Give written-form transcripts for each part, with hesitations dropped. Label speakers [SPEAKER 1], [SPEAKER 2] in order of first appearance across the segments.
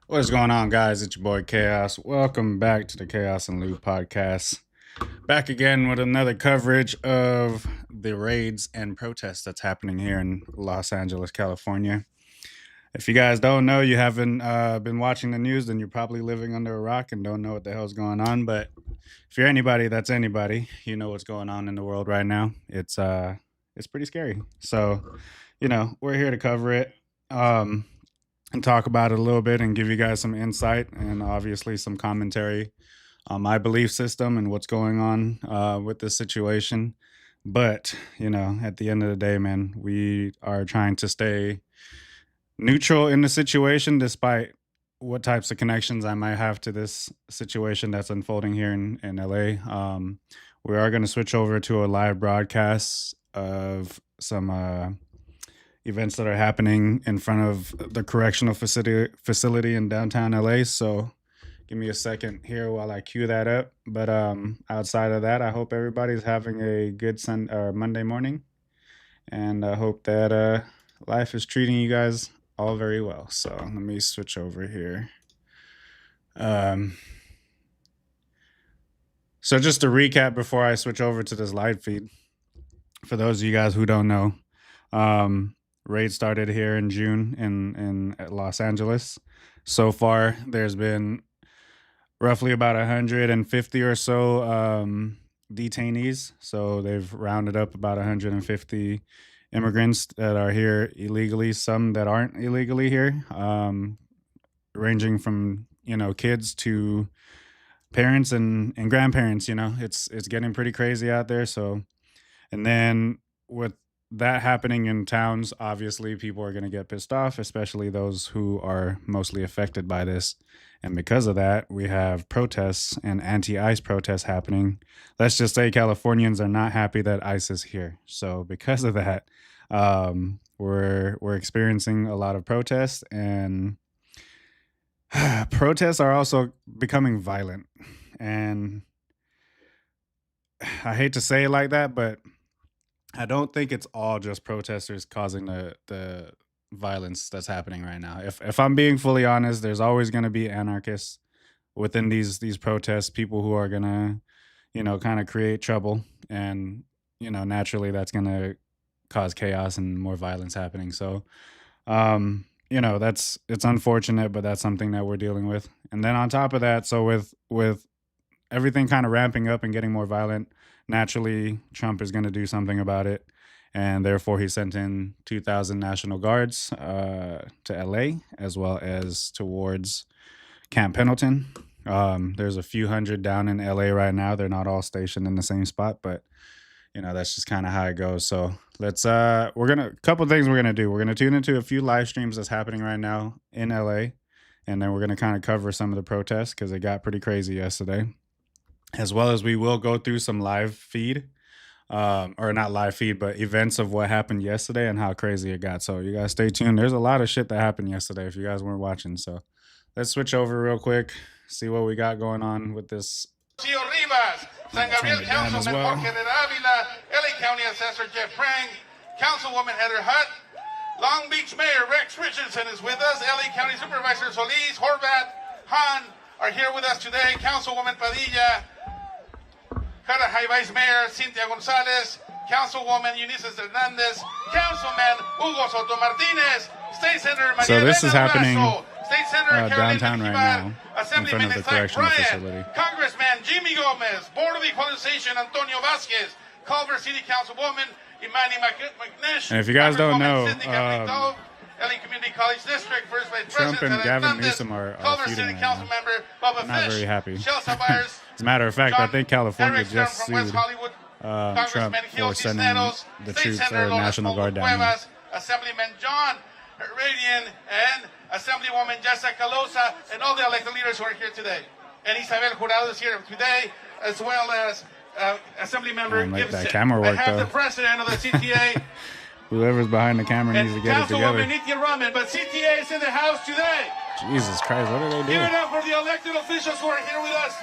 [SPEAKER 1] What's going on, guys? It's your boy Chaos. Welcome back to the Chaos and Loot podcast. Back again with another coverage of the raids and protests that's happening here in Los Angeles, California. If you guys don't know, you haven't been watching the news, then you're probably living under a rock and don't know what the hell's going on. But if you're anybody that's anybody, you know what's going on in the world right now. It's pretty scary. So, we're here to cover it. And talk about it a little bit and give you guys some insight and obviously some commentary on my belief system and what's going on with this situation. But, at the end of the day, man, we are trying to stay neutral in the situation despite what types of connections I might have to this situation that's unfolding here in LA. We are going to switch over to a live broadcast of some events that are happening in front of the correctional facility in downtown LA. So give me a second here while I cue that up. But outside of that, I hope everybody's having a good Monday morning. And I hope that life is treating you guys all very well. So let me switch over here. So just to recap before I switch over to this live feed, for those of you guys who don't know, raid started here in June in Los Angeles. So far, there's been roughly about 150 or so detainees. So they've rounded up about 150 immigrants that are here illegally, some that aren't illegally here, ranging from, kids to parents and grandparents. It's getting pretty crazy out there. So, and then with that happening in towns, obviously people are going to get pissed off, especially those who are mostly affected by this. And because of that, we have protests and anti-ICE protests happening. Let's just say Californians are not happy that ICE is here. So because of that, we're experiencing a lot of protests, and protests are also becoming violent. And I hate to say it like that, but I don't think it's all just protesters causing the violence that's happening right now. If I'm being fully honest, there's always going to be anarchists within these protests, people who are going to, kind of create trouble, and naturally that's going to cause chaos and more violence happening. So, it's unfortunate, but that's something that we're dealing with. And then on top of that, so with everything kind of ramping up and getting more violent, naturally, Trump is going to do something about it. And therefore, he sent in 2,000 National Guards to LA, as well as towards Camp Pendleton. There's a few hundred down in LA right now. They're not all stationed in the same spot, but that's just kind of how it goes. So a couple things we're going to do. We're going to tune into a few live streams that's happening right now in LA. And then we're going to kind of cover some of the protests because it got pretty crazy yesterday. As well as we will go through some live feed, or not live feed, but events of what happened yesterday and how crazy it got. So you guys stay tuned. There's a lot of shit that happened yesterday if you guys weren't watching. So let's switch over real quick, see what we got going on with this.
[SPEAKER 2] Rivas, San Gabriel Councilman Jorge de Avila, LA County Assessor Jeff Prang, Councilwoman Heather Hutt, Long Beach Mayor Rex Richardson is with us, LA County Supervisor Solis, Horvat, Han are here with us today, Councilwoman Padilla, Carajay Vice Mayor Cynthia Gonzalez, Councilwoman Eunice Hernandez, Councilman Hugo Soto Martinez, State Senator Maria
[SPEAKER 1] So this is happening
[SPEAKER 2] State Senator
[SPEAKER 1] downtown right now, in front of the correctional facility.
[SPEAKER 2] Congressman Jimmy Gomez, Board of Equalization Antonio Vasquez, Culver City Councilwoman Imani McNish.
[SPEAKER 1] And if you guys don't know,
[SPEAKER 2] LA Community College District First Vice
[SPEAKER 1] Trump
[SPEAKER 2] President
[SPEAKER 1] and Gavin
[SPEAKER 2] Hernandez,
[SPEAKER 1] Newsom are
[SPEAKER 2] Culver
[SPEAKER 1] feuding
[SPEAKER 2] City
[SPEAKER 1] right
[SPEAKER 2] Council
[SPEAKER 1] now.
[SPEAKER 2] Member Bubba
[SPEAKER 1] Not
[SPEAKER 2] Fish,
[SPEAKER 1] very happy.
[SPEAKER 2] Chelsea Byers,
[SPEAKER 1] As a matter of fact, I think California
[SPEAKER 2] Eric
[SPEAKER 1] just
[SPEAKER 2] from West
[SPEAKER 1] sued
[SPEAKER 2] Hollywood,
[SPEAKER 1] Trump
[SPEAKER 2] Congressman
[SPEAKER 1] for
[SPEAKER 2] Gil
[SPEAKER 1] sending
[SPEAKER 2] Cisneros,
[SPEAKER 1] the
[SPEAKER 2] State
[SPEAKER 1] troops
[SPEAKER 2] Senator
[SPEAKER 1] or
[SPEAKER 2] Lourdes
[SPEAKER 1] National Guard down here.
[SPEAKER 2] Cuevas, Assemblyman John Radian, and Assemblywoman Jessica Calosa, and all the elected leaders who are here today. And Isabel Jurado is here today, as well as Assemblymember
[SPEAKER 1] Like
[SPEAKER 2] Gibson.
[SPEAKER 1] that camera work,
[SPEAKER 2] I have
[SPEAKER 1] though.
[SPEAKER 2] the president of the CTA,
[SPEAKER 1] Whoever's behind the camera
[SPEAKER 2] and
[SPEAKER 1] needs to get it together.
[SPEAKER 2] Councilwoman Nithya Raman, but CTA is in the house today.
[SPEAKER 1] Jesus Christ, what are they
[SPEAKER 2] Give
[SPEAKER 1] doing?
[SPEAKER 2] it up for the elected officials who are here with us.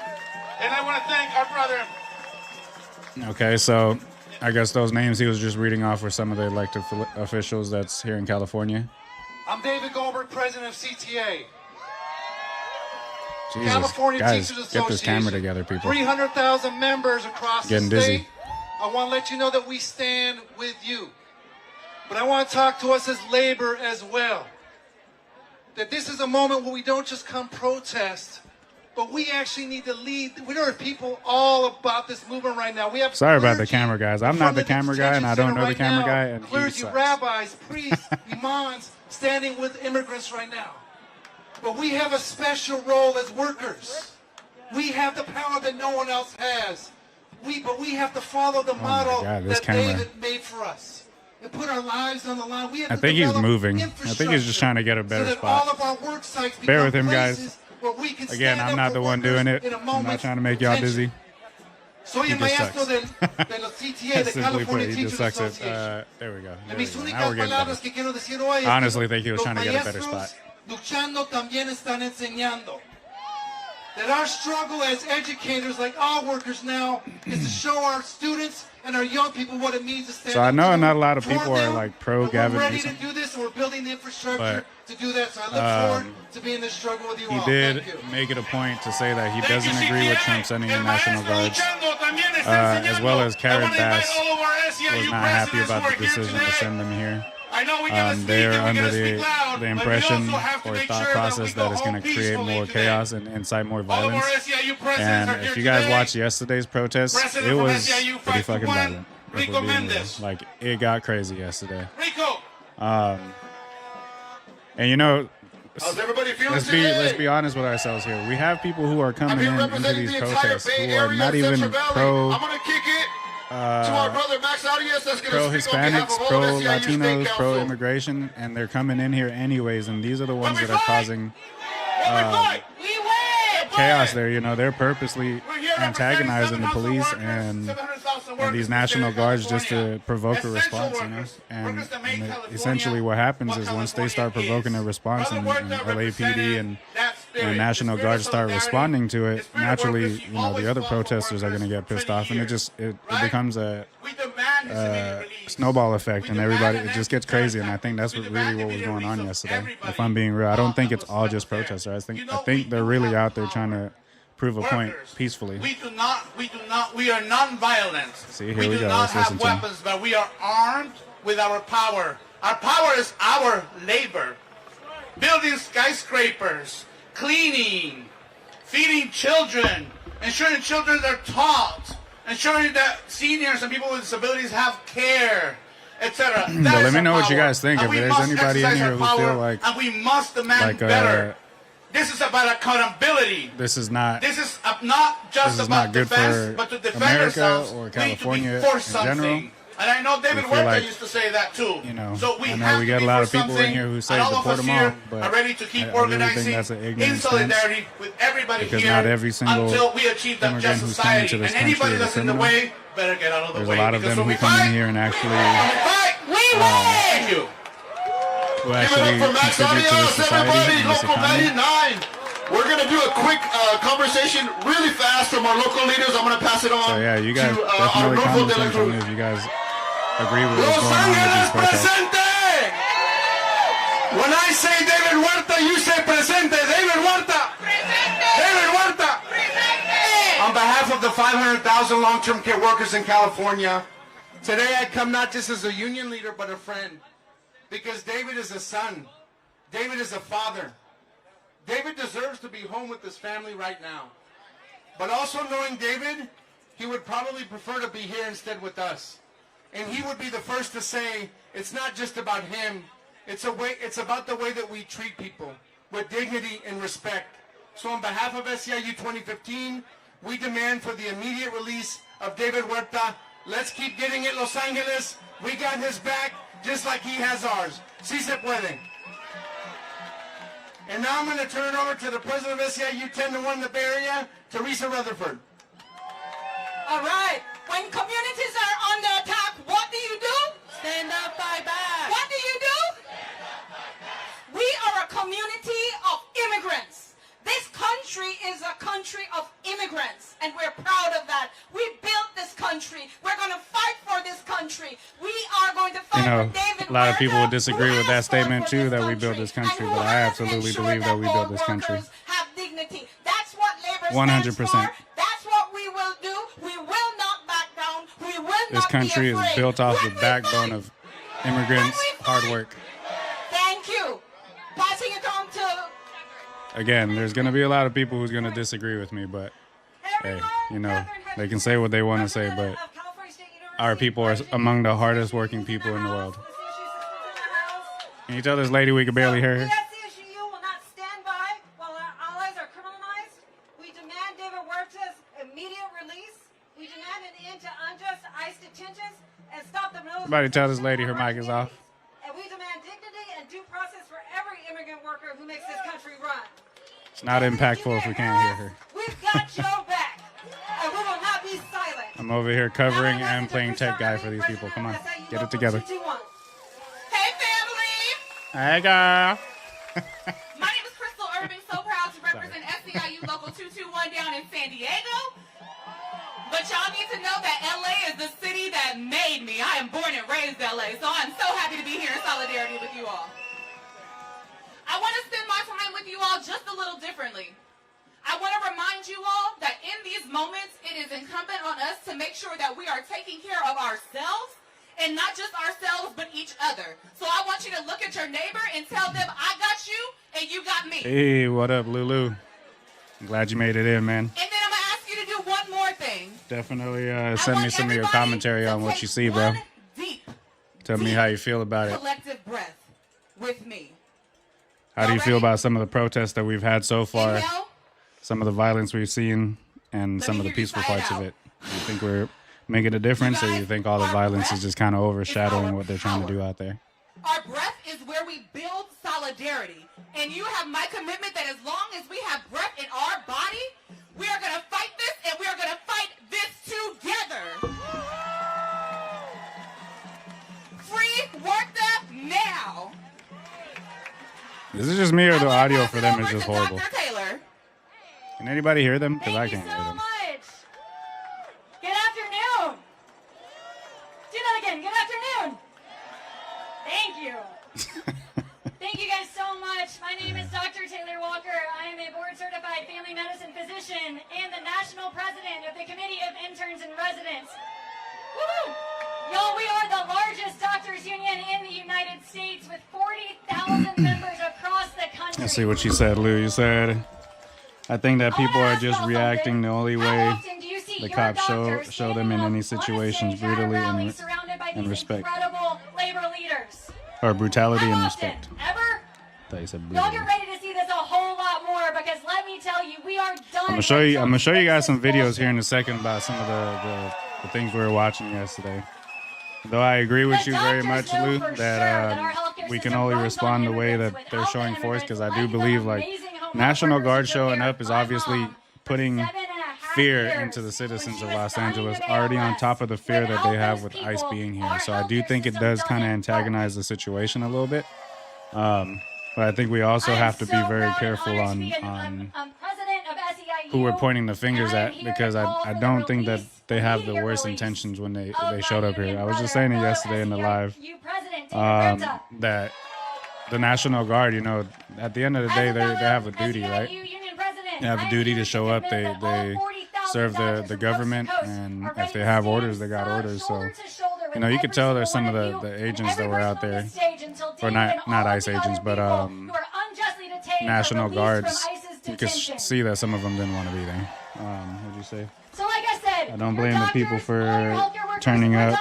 [SPEAKER 2] And I want to thank our brother.
[SPEAKER 1] Okay, so I guess those names he was just reading off were some of the elected officials that's here in California.
[SPEAKER 3] I'm David Goldberg, president of CTA.
[SPEAKER 1] Jesus,
[SPEAKER 3] California
[SPEAKER 1] guys,
[SPEAKER 3] Teachers
[SPEAKER 1] get this camera
[SPEAKER 3] Association,
[SPEAKER 1] together, people.
[SPEAKER 3] 300,000 members across
[SPEAKER 1] Getting
[SPEAKER 3] the state.
[SPEAKER 1] dizzy.
[SPEAKER 3] I want to let you know that we stand with you. But I want to talk to us as labor as well. That this is a moment where we don't just come protest, but we actually need to lead. We are people all about this movement right now. We have
[SPEAKER 1] Sorry about the
[SPEAKER 3] clergy
[SPEAKER 1] camera, guys.
[SPEAKER 3] in
[SPEAKER 1] I'm
[SPEAKER 3] front
[SPEAKER 1] not the
[SPEAKER 3] of
[SPEAKER 1] camera guy, and I
[SPEAKER 3] detention
[SPEAKER 1] don't know the
[SPEAKER 3] center
[SPEAKER 1] camera
[SPEAKER 3] right
[SPEAKER 1] guy,
[SPEAKER 3] now.
[SPEAKER 1] and he
[SPEAKER 3] Clergy,
[SPEAKER 1] sucks.
[SPEAKER 3] rabbis, priests, imams standing with immigrants right now. But we have a special role as workers. We have the power that no one else has. But we have to follow the model
[SPEAKER 1] God, this
[SPEAKER 3] that
[SPEAKER 1] camera.
[SPEAKER 3] David made for us. And put our lives on the line. We have
[SPEAKER 1] I
[SPEAKER 3] to
[SPEAKER 1] think he's
[SPEAKER 3] develop
[SPEAKER 1] moving. I think he's just trying to get a better
[SPEAKER 3] so that
[SPEAKER 1] spot.
[SPEAKER 3] all of our work sites
[SPEAKER 1] Bear
[SPEAKER 3] become
[SPEAKER 1] with him, guys.
[SPEAKER 3] places where we can
[SPEAKER 1] Again,
[SPEAKER 3] stand
[SPEAKER 1] I'm
[SPEAKER 3] up
[SPEAKER 1] not
[SPEAKER 3] for
[SPEAKER 1] the one
[SPEAKER 3] workers
[SPEAKER 1] doing it.
[SPEAKER 3] in a
[SPEAKER 1] I'm not
[SPEAKER 3] moment's
[SPEAKER 1] trying to make y'all
[SPEAKER 3] tension.
[SPEAKER 1] dizzy.
[SPEAKER 3] Soy
[SPEAKER 1] He
[SPEAKER 3] el
[SPEAKER 1] just
[SPEAKER 3] maestro
[SPEAKER 1] sucks.
[SPEAKER 3] de la CTA, de
[SPEAKER 1] Simply
[SPEAKER 3] California
[SPEAKER 1] put, he just
[SPEAKER 3] Teachers
[SPEAKER 1] sucks at.
[SPEAKER 3] Association.
[SPEAKER 1] There we go.
[SPEAKER 3] En
[SPEAKER 1] There we
[SPEAKER 3] mis
[SPEAKER 1] go. Now
[SPEAKER 3] únicas
[SPEAKER 1] we're getting
[SPEAKER 3] palabras
[SPEAKER 1] better.
[SPEAKER 3] que quiero decir hoy es
[SPEAKER 1] I honestly
[SPEAKER 3] que
[SPEAKER 1] think he was
[SPEAKER 3] los
[SPEAKER 1] trying to get a better
[SPEAKER 3] maestros
[SPEAKER 1] spot.
[SPEAKER 3] luchando también están enseñando. That our struggle as educators, like all workers now, is to show our students and our young people what it means to stand
[SPEAKER 1] So I
[SPEAKER 3] up
[SPEAKER 1] know
[SPEAKER 3] to
[SPEAKER 1] not
[SPEAKER 3] them,
[SPEAKER 1] a lot of
[SPEAKER 3] for
[SPEAKER 1] people are
[SPEAKER 3] them,
[SPEAKER 1] like pro
[SPEAKER 3] and
[SPEAKER 1] Gavin
[SPEAKER 3] we're ready
[SPEAKER 1] Newsom.
[SPEAKER 3] to do this, and we're building the infrastructure to do that. So I look forward to being in this struggle with you
[SPEAKER 1] He
[SPEAKER 3] all.
[SPEAKER 1] did
[SPEAKER 3] Thank you.
[SPEAKER 1] make it a point to say that he doesn't agree with Trump sending the National Guards, as well as Karen Bass was not happy about the decision to send them here. They're under the impression or thought process that it's going to create more chaos and incite more violence. And if you guys watched yesterday's protest, it was pretty fucking violent. If we're being real. Like, it got crazy yesterday. And you know,
[SPEAKER 4] How's everybody feeling
[SPEAKER 1] let's
[SPEAKER 4] today?
[SPEAKER 1] be honest with ourselves here. We have people who are
[SPEAKER 4] I'm
[SPEAKER 1] coming
[SPEAKER 4] here
[SPEAKER 1] in into
[SPEAKER 4] representing
[SPEAKER 1] these
[SPEAKER 4] the entire
[SPEAKER 1] protests
[SPEAKER 4] Bay
[SPEAKER 1] who are
[SPEAKER 4] Area,
[SPEAKER 1] not even
[SPEAKER 4] Central Valley.
[SPEAKER 1] pro
[SPEAKER 4] I'm gonna kick it to our brother Max Arias that's
[SPEAKER 1] pro
[SPEAKER 4] gonna speak on behalf
[SPEAKER 1] Hispanics,
[SPEAKER 4] of all
[SPEAKER 1] pro
[SPEAKER 4] of SEIU State
[SPEAKER 1] Latinos,
[SPEAKER 4] Council.
[SPEAKER 1] pro immigration, and they're coming in here anyways. And these are the ones that are causing chaos there. You know, they're purposely antagonizing the police and these National Guards just to provoke a response, you know. And essentially what happens is once they start provoking a response and LAPD and National Guard start responding to it, naturally, you know, the other protesters are going to get pissed off, and it becomes a snowball effect, and everybody, it just gets crazy. And I think that's what was going on yesterday. If I'm being real, I don't think it's all just protesters. I think they're really out there trying to prove a point peacefully.
[SPEAKER 2] We are non-violent.
[SPEAKER 1] See, here
[SPEAKER 2] we
[SPEAKER 1] we
[SPEAKER 2] do
[SPEAKER 1] go.
[SPEAKER 2] not
[SPEAKER 1] Let's
[SPEAKER 2] have
[SPEAKER 1] listen to him.
[SPEAKER 2] weapons, but we are armed with our power. Our power is our labor. Building skyscrapers, cleaning, feeding children, ensuring children are taught, ensuring that seniors and people with disabilities have care, etc.
[SPEAKER 1] But let me know what you guys think. If there's anybody in here who feel like,
[SPEAKER 2] and we must demand better. This is about accountability.
[SPEAKER 1] This is not
[SPEAKER 2] not just about
[SPEAKER 1] good
[SPEAKER 2] defense,
[SPEAKER 1] for
[SPEAKER 2] but to defend
[SPEAKER 1] America
[SPEAKER 2] ourselves.
[SPEAKER 1] or
[SPEAKER 2] We
[SPEAKER 1] California
[SPEAKER 2] need to be for
[SPEAKER 1] in
[SPEAKER 2] something.
[SPEAKER 1] general.
[SPEAKER 2] And I know David
[SPEAKER 1] feel
[SPEAKER 2] Huerta
[SPEAKER 1] like,
[SPEAKER 2] used to say that too.
[SPEAKER 1] You know,
[SPEAKER 2] so we
[SPEAKER 1] I know
[SPEAKER 2] have
[SPEAKER 1] we
[SPEAKER 2] to
[SPEAKER 1] got
[SPEAKER 2] be
[SPEAKER 1] a lot
[SPEAKER 2] for
[SPEAKER 1] of people in
[SPEAKER 2] something,
[SPEAKER 1] here who say
[SPEAKER 2] and all of
[SPEAKER 1] deport
[SPEAKER 2] us
[SPEAKER 1] them
[SPEAKER 2] here
[SPEAKER 1] all, but
[SPEAKER 2] are ready to keep
[SPEAKER 1] I really think
[SPEAKER 2] organizing
[SPEAKER 1] that's an
[SPEAKER 2] in
[SPEAKER 1] ignorant
[SPEAKER 2] solidarity with everybody
[SPEAKER 1] because
[SPEAKER 2] here
[SPEAKER 1] not every single
[SPEAKER 2] until we achieve that
[SPEAKER 1] immigrant
[SPEAKER 2] just
[SPEAKER 1] who's coming
[SPEAKER 2] society.
[SPEAKER 1] to this
[SPEAKER 2] And anybody
[SPEAKER 1] country is a
[SPEAKER 2] that's in the
[SPEAKER 1] criminal.
[SPEAKER 2] way better get out of the
[SPEAKER 1] There's
[SPEAKER 2] way.
[SPEAKER 1] a lot of
[SPEAKER 2] because
[SPEAKER 1] them
[SPEAKER 2] when
[SPEAKER 1] who
[SPEAKER 2] we
[SPEAKER 1] come
[SPEAKER 2] fight,
[SPEAKER 1] in here and actually
[SPEAKER 2] we win! Thank you.
[SPEAKER 1] who
[SPEAKER 4] Give it
[SPEAKER 1] actually
[SPEAKER 4] up for Max
[SPEAKER 1] contribute to this
[SPEAKER 4] Arias,
[SPEAKER 1] society
[SPEAKER 4] everybody,
[SPEAKER 1] and this
[SPEAKER 4] Local
[SPEAKER 1] economy.
[SPEAKER 4] 99. We're going to do a quick conversation really fast from our local leaders. I'm going to pass it on
[SPEAKER 1] So yeah, you guys
[SPEAKER 4] to our
[SPEAKER 1] definitely
[SPEAKER 4] Rodolfo de la
[SPEAKER 1] comment tell me
[SPEAKER 4] Cruz.
[SPEAKER 1] if you guys agree with what's
[SPEAKER 3] Los
[SPEAKER 1] going on with
[SPEAKER 3] Angeles
[SPEAKER 1] these protests.
[SPEAKER 3] presente! When I say David Huerta, you say presente. David Huerta! David Huerta! On behalf of the 500,000 long-term care workers in California, today I come not just as a union leader, but a friend. Because David is a son. David is a father. David deserves to be home with his family right now. But also knowing David, he would probably prefer to be here instead with us. And he would be the first to say, it's not just about him. It's about the way that we treat people with dignity and respect. So on behalf of SEIU 2015, we demand for the immediate release of David Huerta. Let's keep getting it, Los Angeles. We got his back just like he has ours. Si se puede. And now I'm going to turn it over to the president of SEIU 10-1 in the Bay Area, Teresa Rutherford.
[SPEAKER 5] All right. When communities are under attack, what do you do?
[SPEAKER 6] Stand up, fight back.
[SPEAKER 5] What do you do? We are a community of immigrants. This country is a country of immigrants, and we're proud of that. We built this country. We're going to fight for this country. We are going to fight for David
[SPEAKER 1] a lot of people would
[SPEAKER 5] Huerta,
[SPEAKER 1] disagree
[SPEAKER 5] who
[SPEAKER 1] with
[SPEAKER 5] has
[SPEAKER 1] that statement
[SPEAKER 5] fought for
[SPEAKER 1] too,
[SPEAKER 5] this
[SPEAKER 1] that we built this country,
[SPEAKER 5] and who
[SPEAKER 1] but I
[SPEAKER 5] has
[SPEAKER 1] absolutely
[SPEAKER 5] ensured
[SPEAKER 1] believe that we built
[SPEAKER 5] all
[SPEAKER 1] this country.
[SPEAKER 5] workers have dignity dignity. That's what labor
[SPEAKER 1] 100%.
[SPEAKER 5] stands for. That's what we will do. We will not back down. We will
[SPEAKER 1] This
[SPEAKER 5] not
[SPEAKER 1] country
[SPEAKER 5] be
[SPEAKER 1] is
[SPEAKER 5] afraid.
[SPEAKER 1] built off
[SPEAKER 5] When
[SPEAKER 1] the
[SPEAKER 5] we
[SPEAKER 1] backbone
[SPEAKER 5] fight,
[SPEAKER 1] of immigrants,
[SPEAKER 5] when we
[SPEAKER 1] hard
[SPEAKER 5] fight.
[SPEAKER 1] work.
[SPEAKER 5] Thank you. Passing it on to
[SPEAKER 1] Again, there's going to be a lot of people who's going to disagree with me, but hey, you know, they can say what they want to say, but our people are among the hardest working people in the world. Can you tell this lady we can barely hear her?
[SPEAKER 7] The SCSU will not stand by while our allies are criminalized. We demand David Huerta's immediate release. We demand an end to unjust ICE detentions and stop the military.
[SPEAKER 1] Somebody tell this lady her mic is off.
[SPEAKER 7] And we demand dignity and due process for every immigrant worker who makes this country run.
[SPEAKER 1] It's not impactful if we can't hear her.
[SPEAKER 7] We've got your back, and we will not be silent.
[SPEAKER 1] I'm over here covering and playing tech guy for these people. Come on, get it together.
[SPEAKER 5] Hey, family.
[SPEAKER 1] Hey, girl.
[SPEAKER 6] My name is Crystal Irving, so proud to represent SCIU Local 221 down in San Diego. But y'all need to know that LA is the city that made me. I am born and raised LA, so I'm so happy to be here in solidarity with you all. I want to spend my time with you all just a little differently. I want to remind you all that in these moments, it is incumbent on us to make sure that we are taking care of ourselves, and not just ourselves, but each other. So I want you to look at your neighbor and tell them, I got you, and you got me.
[SPEAKER 1] Hey, what up, Lulu? I'm glad you made it in, man.
[SPEAKER 6] And then I'm going to ask you to do one more thing.
[SPEAKER 1] Definitely
[SPEAKER 6] I
[SPEAKER 1] send me
[SPEAKER 6] want
[SPEAKER 1] some of your
[SPEAKER 6] everybody
[SPEAKER 1] commentary
[SPEAKER 6] to
[SPEAKER 1] on what
[SPEAKER 6] take
[SPEAKER 1] you see, bro.
[SPEAKER 6] one deep,
[SPEAKER 1] Tell me how you feel about it.
[SPEAKER 6] collective breath with me.
[SPEAKER 1] How do you feel about some of the protests that we've had so far?
[SPEAKER 6] Inhale.
[SPEAKER 1] Some of the violence we've seen and
[SPEAKER 6] Let
[SPEAKER 1] some
[SPEAKER 6] me
[SPEAKER 1] of the
[SPEAKER 6] hear you
[SPEAKER 1] peaceful
[SPEAKER 6] sigh it
[SPEAKER 1] parts of
[SPEAKER 6] out.
[SPEAKER 1] it. Do you think we're making a difference, or you think all the violence is just kind of overshadowing what they're trying to do out there?
[SPEAKER 6] Our breath is where we build solidarity. And you have my commitment that as long as we have breath in our body, we are going to fight this, and we are going to fight this together. Free Huerta now.
[SPEAKER 1] Is it just me, or the
[SPEAKER 6] I wanna
[SPEAKER 1] audio
[SPEAKER 6] pass
[SPEAKER 1] for
[SPEAKER 6] it
[SPEAKER 1] them
[SPEAKER 6] over
[SPEAKER 1] is just
[SPEAKER 6] to
[SPEAKER 1] horrible?
[SPEAKER 6] Dr. Taylor.
[SPEAKER 1] Can anybody hear them? Because I
[SPEAKER 7] Thank you
[SPEAKER 1] can't hear
[SPEAKER 7] so
[SPEAKER 1] them.
[SPEAKER 7] much. Good afternoon. Do that again. Good afternoon. Thank you. Thank you guys so much. My name is Dr. Taylor Walker. I am a board-certified family medicine physician and the national president of the Committee of Interns and Residents. Woo! Y'all, we are the largest doctors union in the United States with 40,000 members across the country.
[SPEAKER 1] Let's see what you said, Lou. You said, I think that people are just reacting the only way the cops show them in any situations brutally and respect.
[SPEAKER 7] Labor leaders.
[SPEAKER 1] Or brutality and
[SPEAKER 7] How
[SPEAKER 1] respect.
[SPEAKER 7] often? Ever?
[SPEAKER 1] I thought you said
[SPEAKER 7] Y'all
[SPEAKER 1] brutally.
[SPEAKER 7] get ready to see this a whole lot more because let me tell you, we are done.
[SPEAKER 1] I'm gonna show you guys some videos here in a second about some of the things we were watching yesterday. Though I agree with you very much, Lou, that we can only respond the way that they're showing force, because I do believe like National Guard showing up is obviously putting fear into the citizens of Los Angeles, already on top of the fear that they have with ICE being here. So I do think it does kind of antagonize the situation a little bit. But I think we also have to be very careful on who we're pointing the fingers at, because I don't think that they have the worst intentions when they showed up here. I was just saying it yesterday in the live, that the National Guard, you know, at the end of the day, they have a duty, right? They have a duty to show up. They serve the government, and if they have orders, they got orders. So, you know, you could tell there's some of the agents that were out there, or not ICE agents, but National Guards. You could see that some of them didn't want to be there. What'd you say?
[SPEAKER 7] So like I said,
[SPEAKER 1] I don't blame the people for turning up.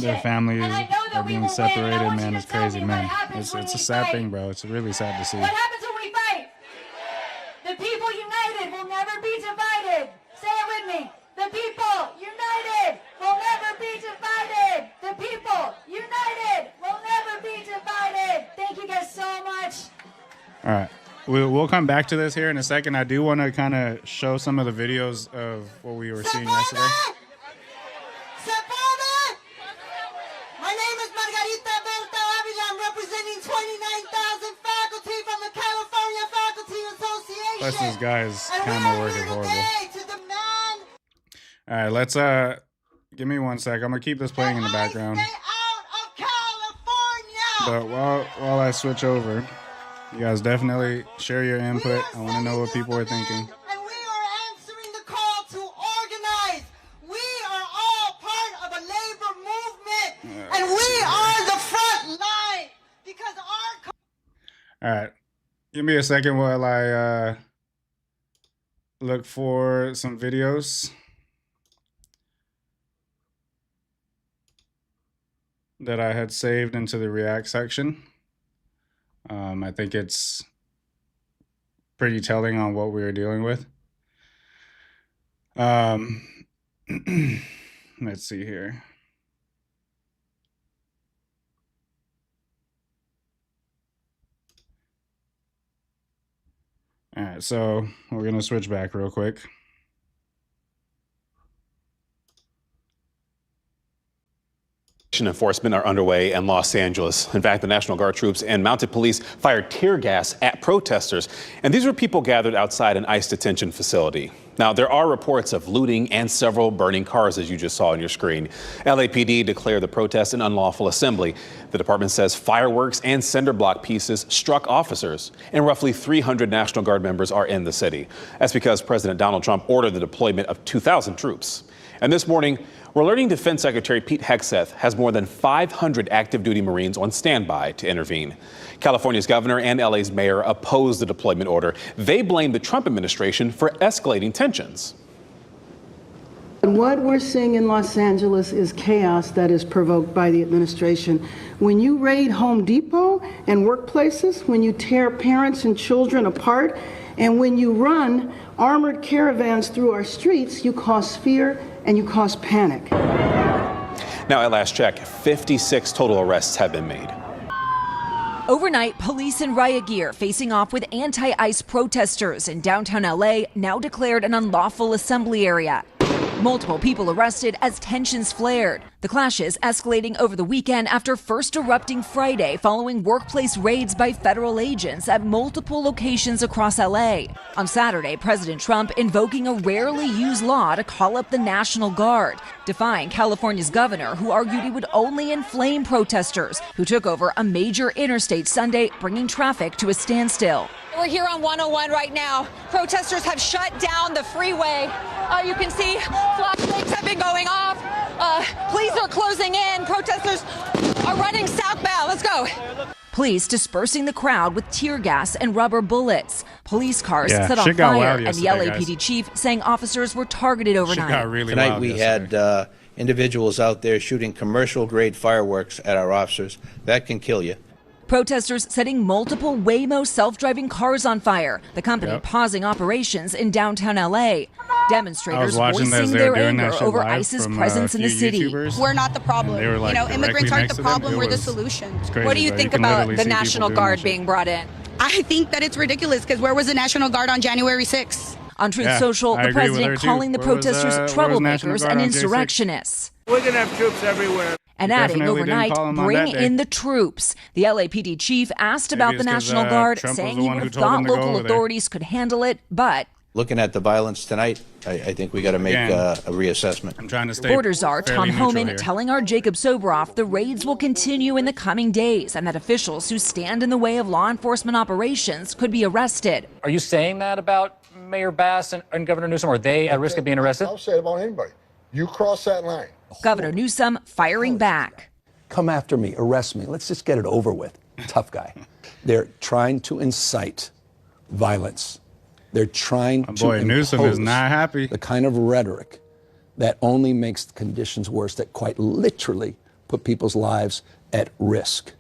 [SPEAKER 1] Their families are being separated, man. It's crazy, man. It's a sad thing, bro. It's really sad to see.
[SPEAKER 7] What happens when we fight? The people united will never be divided. Say it with me. The people united will never be divided. The people united will never be divided. Thank you guys so much.
[SPEAKER 1] All right. We'll come back to this here in a second. I do want to kind of show some of the videos of what we were seeing yesterday.
[SPEAKER 7] My name is Margarita Berta Avila. I'm representing 29,000 faculty from the California Faculty Association.
[SPEAKER 1] Plus, this guy's
[SPEAKER 7] And we
[SPEAKER 1] camera
[SPEAKER 7] are
[SPEAKER 1] work is
[SPEAKER 7] here
[SPEAKER 1] horrible.
[SPEAKER 7] today to demand
[SPEAKER 1] All right, let's give me 1 sec. I'm gonna keep this playing in the background.
[SPEAKER 7] Stay out of California.
[SPEAKER 1] But while I switch over, You guys definitely share your input. I want to know what people are thinking.
[SPEAKER 5] And we are answering the call to organize. We are all part of a labor movement, and we are the front line because our.
[SPEAKER 1] All right, give me a second while I look for some videos that I had saved into the React section. I think it's pretty telling on what we were dealing with. Let's see here. All right, so we're going to switch back real quick.
[SPEAKER 8] Enforcement are underway in Los Angeles. In fact, the National Guard troops and mounted police fired tear gas at protesters. And these were people gathered outside an ICE detention facility. Now, there are reports of looting and several burning cars, as you just saw on your screen. LAPD declared the protest an unlawful assembly. The department says fireworks and cinder block pieces struck officers, and roughly 300 National Guard members are in the city. That's because President Donald Trump ordered the deployment of 2,000 troops. And this morning, we're learning Defense Secretary Pete Hegseth has more than 500 active duty Marines on standby to intervene. California's governor and LA's mayor opposed the deployment order. They blame the Trump administration for escalating tensions.
[SPEAKER 9] What we're seeing in Los Angeles is chaos that is provoked by the administration. When you raid Home Depot and workplaces, when you tear parents and children apart, and when you run armored caravans through our streets, you cause fear and you cause panic.
[SPEAKER 8] Now, at last check, 56 total arrests have been made.
[SPEAKER 10] Overnight, police in riot gear facing off with anti-ICE protesters in downtown LA, now declared an unlawful assembly area. Multiple people arrested as tensions flared. The clashes escalating over the weekend after first erupting Friday following workplace raids by federal agents at multiple locations across LA. On Saturday, President Trump invoking a rarely used law to call up the National Guard, defying California's governor, who argued it would only inflame protesters who took over a major interstate Sunday, bringing traffic to a standstill.
[SPEAKER 11] We're here on 101 right now. Protesters have shut down the freeway. You can see flashlights have been going off. Police are closing in. Protesters are running southbound. Let's go.
[SPEAKER 10] Police dispersing the crowd with tear gas and rubber bullets. Police cars set on
[SPEAKER 1] shit got
[SPEAKER 10] fire,
[SPEAKER 1] wild
[SPEAKER 10] and the
[SPEAKER 1] yesterday,
[SPEAKER 10] LAPD
[SPEAKER 1] guys.
[SPEAKER 10] chief saying officers were targeted overnight.
[SPEAKER 1] Shit got really
[SPEAKER 12] Tonight
[SPEAKER 1] wild
[SPEAKER 12] we
[SPEAKER 1] yesterday.
[SPEAKER 12] had individuals out there shooting commercial-grade fireworks at our officers. That can kill you.
[SPEAKER 10] Protesters setting multiple Waymo self-driving cars on fire. The company pausing operations in downtown LA. Demonstrators voicing their anger over ICE's presence in the city.
[SPEAKER 11] We're not the problem.
[SPEAKER 1] Like,
[SPEAKER 11] immigrants aren't the problem. We're the solution. What do you think about the National Guard being brought in? I think that it's ridiculous because where was the National Guard on January 6th?
[SPEAKER 10] On Truth Social, the president calling the protesters troublemakers and insurrectionists.
[SPEAKER 3] We're going to have troops everywhere.
[SPEAKER 10] And adding overnight, bring in the troops. The LAPD chief asked about the National Guard, saying he would have thought local authorities could handle it, but
[SPEAKER 12] Looking at the violence tonight, I think we got to make a reassessment.
[SPEAKER 1] I'm trying to stay
[SPEAKER 10] Border czar Tom Homan
[SPEAKER 1] here.
[SPEAKER 10] telling our Jacob Soboroff the raids will continue in the coming days and that officials who stand in the way of law enforcement operations could be arrested.
[SPEAKER 13] Are you saying that about Mayor Bass and Governor Newsom? Are they at risk of being arrested?
[SPEAKER 4] I'll say it about anybody. You cross that line.
[SPEAKER 10] Governor Newsom firing back.
[SPEAKER 14] Come after me, arrest me. Let's just get it over with. Tough guy. They're trying to incite violence. They're trying to
[SPEAKER 1] boy Newsom is not happy.
[SPEAKER 14] The kind of rhetoric that only makes the conditions worse, that quite literally put people's lives at risk.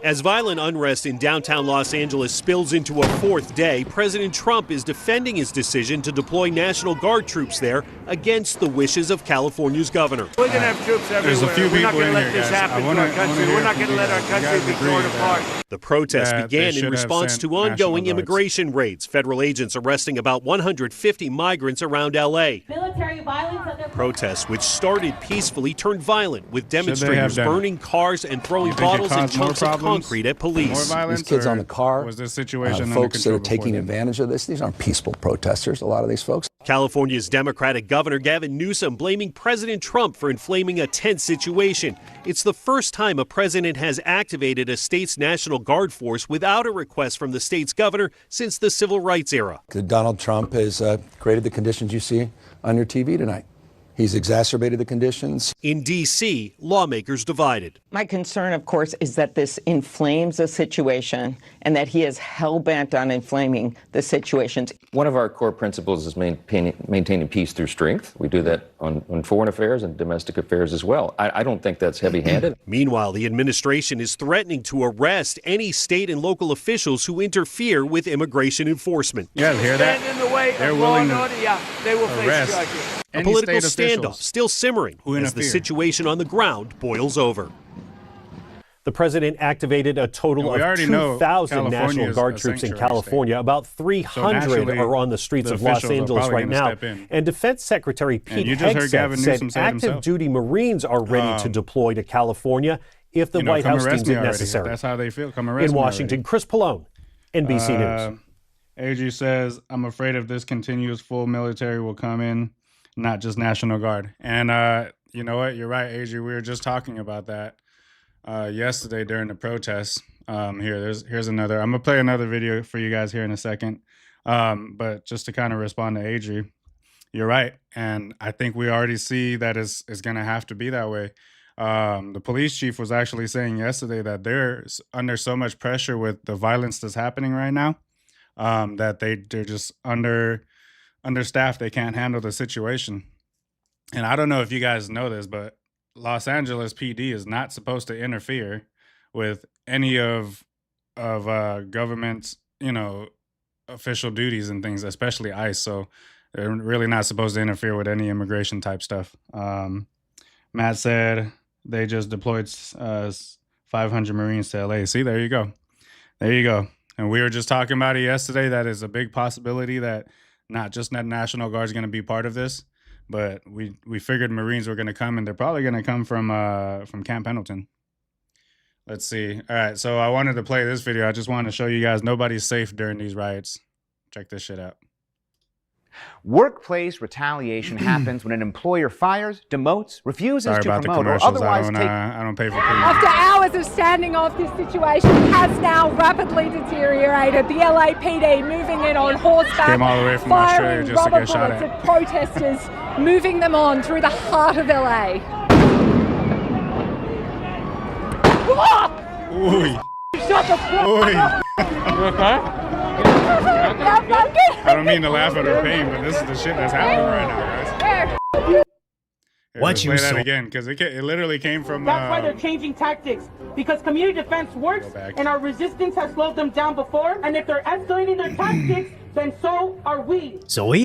[SPEAKER 15] As violent unrest in downtown Los Angeles spills into a fourth day, President Trump is defending his decision to deploy National Guard troops there against the wishes of California's governor.
[SPEAKER 3] We're going to have troops everywhere.
[SPEAKER 1] There's a few
[SPEAKER 3] We're not
[SPEAKER 1] people
[SPEAKER 3] going to
[SPEAKER 1] in
[SPEAKER 3] let
[SPEAKER 1] here,
[SPEAKER 3] this
[SPEAKER 1] guys.
[SPEAKER 3] happen to our country. We're not going to let our country be torn apart.
[SPEAKER 15] The protest
[SPEAKER 1] That they
[SPEAKER 15] began
[SPEAKER 1] should
[SPEAKER 15] in
[SPEAKER 1] have
[SPEAKER 15] response
[SPEAKER 1] sent
[SPEAKER 15] to ongoing
[SPEAKER 1] National Guards.
[SPEAKER 15] immigration raids. Federal agents arresting about 150 migrants around L.A.
[SPEAKER 7] Military violence at their
[SPEAKER 15] Protests, which started peacefully, turned violent, with
[SPEAKER 1] they have
[SPEAKER 15] demonstrators
[SPEAKER 1] done it?
[SPEAKER 15] burning cars and throwing
[SPEAKER 1] You think it
[SPEAKER 15] bottles and
[SPEAKER 1] caused more
[SPEAKER 15] chunks of
[SPEAKER 1] problems
[SPEAKER 15] concrete at police.
[SPEAKER 1] More violence?
[SPEAKER 14] These kids on the car,
[SPEAKER 1] was this situation under
[SPEAKER 14] folks that
[SPEAKER 1] control
[SPEAKER 14] are taking
[SPEAKER 1] before then?
[SPEAKER 14] advantage of this. These aren't peaceful protesters, a lot of these folks.
[SPEAKER 15] California's Democratic Governor Gavin Newsom blaming President Trump for inflaming a tense situation. It's the first time a president has activated a state's National Guard force without a request from the state's governor since the civil rights era.
[SPEAKER 14] Donald Trump has created the conditions you see on your TV tonight. He's exacerbated the conditions.
[SPEAKER 15] In D.C., lawmakers divided.
[SPEAKER 16] My concern, of course, is that this inflames the situation and that he is hell-bent on inflaming the situations.
[SPEAKER 17] One of our core principles is maintaining peace through strength. We do that on foreign affairs and domestic affairs as well. I don't think that's heavy-handed.
[SPEAKER 15] Meanwhile, the administration is threatening to arrest any state and local officials who interfere with immigration enforcement.
[SPEAKER 1] You guys hear that?
[SPEAKER 18] Stand in the way
[SPEAKER 1] They're
[SPEAKER 18] of
[SPEAKER 1] willing
[SPEAKER 18] law and
[SPEAKER 1] to
[SPEAKER 18] order, yeah, they will face
[SPEAKER 1] arrest
[SPEAKER 18] charges.
[SPEAKER 15] A
[SPEAKER 1] any
[SPEAKER 15] political
[SPEAKER 1] state
[SPEAKER 15] standoff
[SPEAKER 1] officials
[SPEAKER 15] still simmering
[SPEAKER 1] who
[SPEAKER 15] as the
[SPEAKER 1] interfere.
[SPEAKER 15] situation on the ground boils over. The president activated a total
[SPEAKER 1] we
[SPEAKER 15] of
[SPEAKER 1] already know
[SPEAKER 15] 2,000
[SPEAKER 1] California
[SPEAKER 15] National
[SPEAKER 1] is
[SPEAKER 15] Guard
[SPEAKER 1] a
[SPEAKER 15] troops in
[SPEAKER 1] sanctuary
[SPEAKER 15] California.
[SPEAKER 1] state.
[SPEAKER 15] About 300
[SPEAKER 1] naturally,
[SPEAKER 15] are on the streets
[SPEAKER 1] the
[SPEAKER 15] of Los
[SPEAKER 1] officials are
[SPEAKER 15] Angeles
[SPEAKER 1] probably
[SPEAKER 15] right
[SPEAKER 1] gonna
[SPEAKER 15] now.
[SPEAKER 1] step in.
[SPEAKER 15] And Defense Secretary Pete
[SPEAKER 1] you just heard
[SPEAKER 15] Hegseth
[SPEAKER 1] Gavin Newsom
[SPEAKER 15] said
[SPEAKER 1] say it
[SPEAKER 15] active
[SPEAKER 1] himself.
[SPEAKER 15] duty Marines are ready to deploy to California if the White
[SPEAKER 1] come
[SPEAKER 15] House
[SPEAKER 1] arrest
[SPEAKER 15] deems
[SPEAKER 1] me
[SPEAKER 15] it
[SPEAKER 1] already.
[SPEAKER 15] necessary.
[SPEAKER 1] That's how they feel. Come arrest
[SPEAKER 15] In
[SPEAKER 1] me
[SPEAKER 15] Washington, Chris Pallone, NBC News.
[SPEAKER 1] AG says, I'm afraid if this continues, full military will come in, not just National Guard. And you know what? You're right, AG. We were just talking about that yesterday during the protests. Here's another. I'm going to play another video for you guys here in a second. But just to kind of respond to AG, you're right. And I think we already see that it's going to have to be that way. The police chief was actually saying yesterday that they're under so much pressure with the violence that's happening right now that they're just understaffed. They can't handle the situation. And I don't know if you guys know this, but Los Angeles PD is not supposed to interfere with any of government's, official duties and things, especially ICE. So they're really not supposed to interfere with any immigration type stuff. Matt said they just deployed 500 Marines to LA. See, there you go. There you go. And we were just talking about it yesterday. That is a big possibility that not just that National Guard is going to be part of this, but we figured Marines were going to come, and they're probably going to come from Camp Pendleton. Let's see. All right, so I wanted to play this video. I just wanted to show you guys nobody's safe during these riots. Check this shit out.
[SPEAKER 19] Workplace retaliation happens when an employer fires, demotes, refuses
[SPEAKER 1] Sorry
[SPEAKER 19] to
[SPEAKER 1] about the
[SPEAKER 19] promote, or
[SPEAKER 1] commercials.
[SPEAKER 19] otherwise
[SPEAKER 1] I don't pay for premium.
[SPEAKER 20] After hours of standing off, this situation has now rapidly deteriorated. The LAPD moving in on horseback,
[SPEAKER 1] Came all the way from Australia
[SPEAKER 20] firing
[SPEAKER 1] just to
[SPEAKER 20] rubber
[SPEAKER 1] get shot
[SPEAKER 20] bullets
[SPEAKER 1] at.
[SPEAKER 20] at protesters, moving them on through the heart of LA.
[SPEAKER 1] Ooh.
[SPEAKER 20] Shut the fuck up!
[SPEAKER 1] You okay? I don't mean to laugh at her pain, but this is the shit that's happening right now, guys. Here, let's play that again, because it literally came from.
[SPEAKER 21] That's why they're changing tactics, because community defense works, and our resistance has slowed them down before. And if they're escalating their tactics, then so are we.
[SPEAKER 22] So we.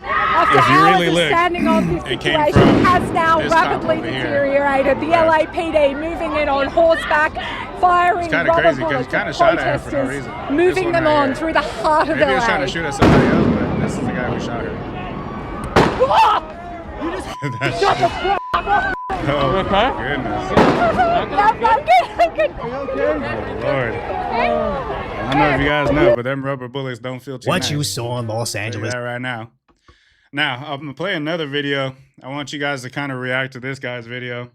[SPEAKER 20] After
[SPEAKER 1] If you
[SPEAKER 20] hours
[SPEAKER 1] really
[SPEAKER 20] of
[SPEAKER 1] look,
[SPEAKER 20] standing on, this
[SPEAKER 1] it came
[SPEAKER 20] situation
[SPEAKER 1] from
[SPEAKER 20] has now
[SPEAKER 1] this top
[SPEAKER 20] rapidly
[SPEAKER 1] over here.
[SPEAKER 20] deteriorated. The LAPD moving in on horseback, firing
[SPEAKER 1] It's kinda
[SPEAKER 20] rubber
[SPEAKER 1] crazy 'cause
[SPEAKER 20] bullets
[SPEAKER 1] he kinda
[SPEAKER 20] at
[SPEAKER 1] shot at her for no
[SPEAKER 20] protesters,
[SPEAKER 1] reason. This
[SPEAKER 20] moving
[SPEAKER 1] one
[SPEAKER 20] them
[SPEAKER 1] right
[SPEAKER 20] on
[SPEAKER 1] here.
[SPEAKER 20] through the heart of
[SPEAKER 1] Maybe he was
[SPEAKER 20] LA.
[SPEAKER 1] trying to shoot at somebody else, but this is the guy who shot her.
[SPEAKER 20] You just
[SPEAKER 1] That
[SPEAKER 20] shut the
[SPEAKER 1] shit.
[SPEAKER 20] fuck up.
[SPEAKER 1] Oh, goodness.
[SPEAKER 20] I'm good.
[SPEAKER 1] Oh, Lord. I don't know if you guys know, but them rubber bullets don't feel too
[SPEAKER 22] What
[SPEAKER 1] nice.
[SPEAKER 22] you saw in Los
[SPEAKER 1] I'll tell you
[SPEAKER 22] Angeles.
[SPEAKER 1] that right now. Now, I'm going to play another video. I want you guys to kind of react to this guy's video.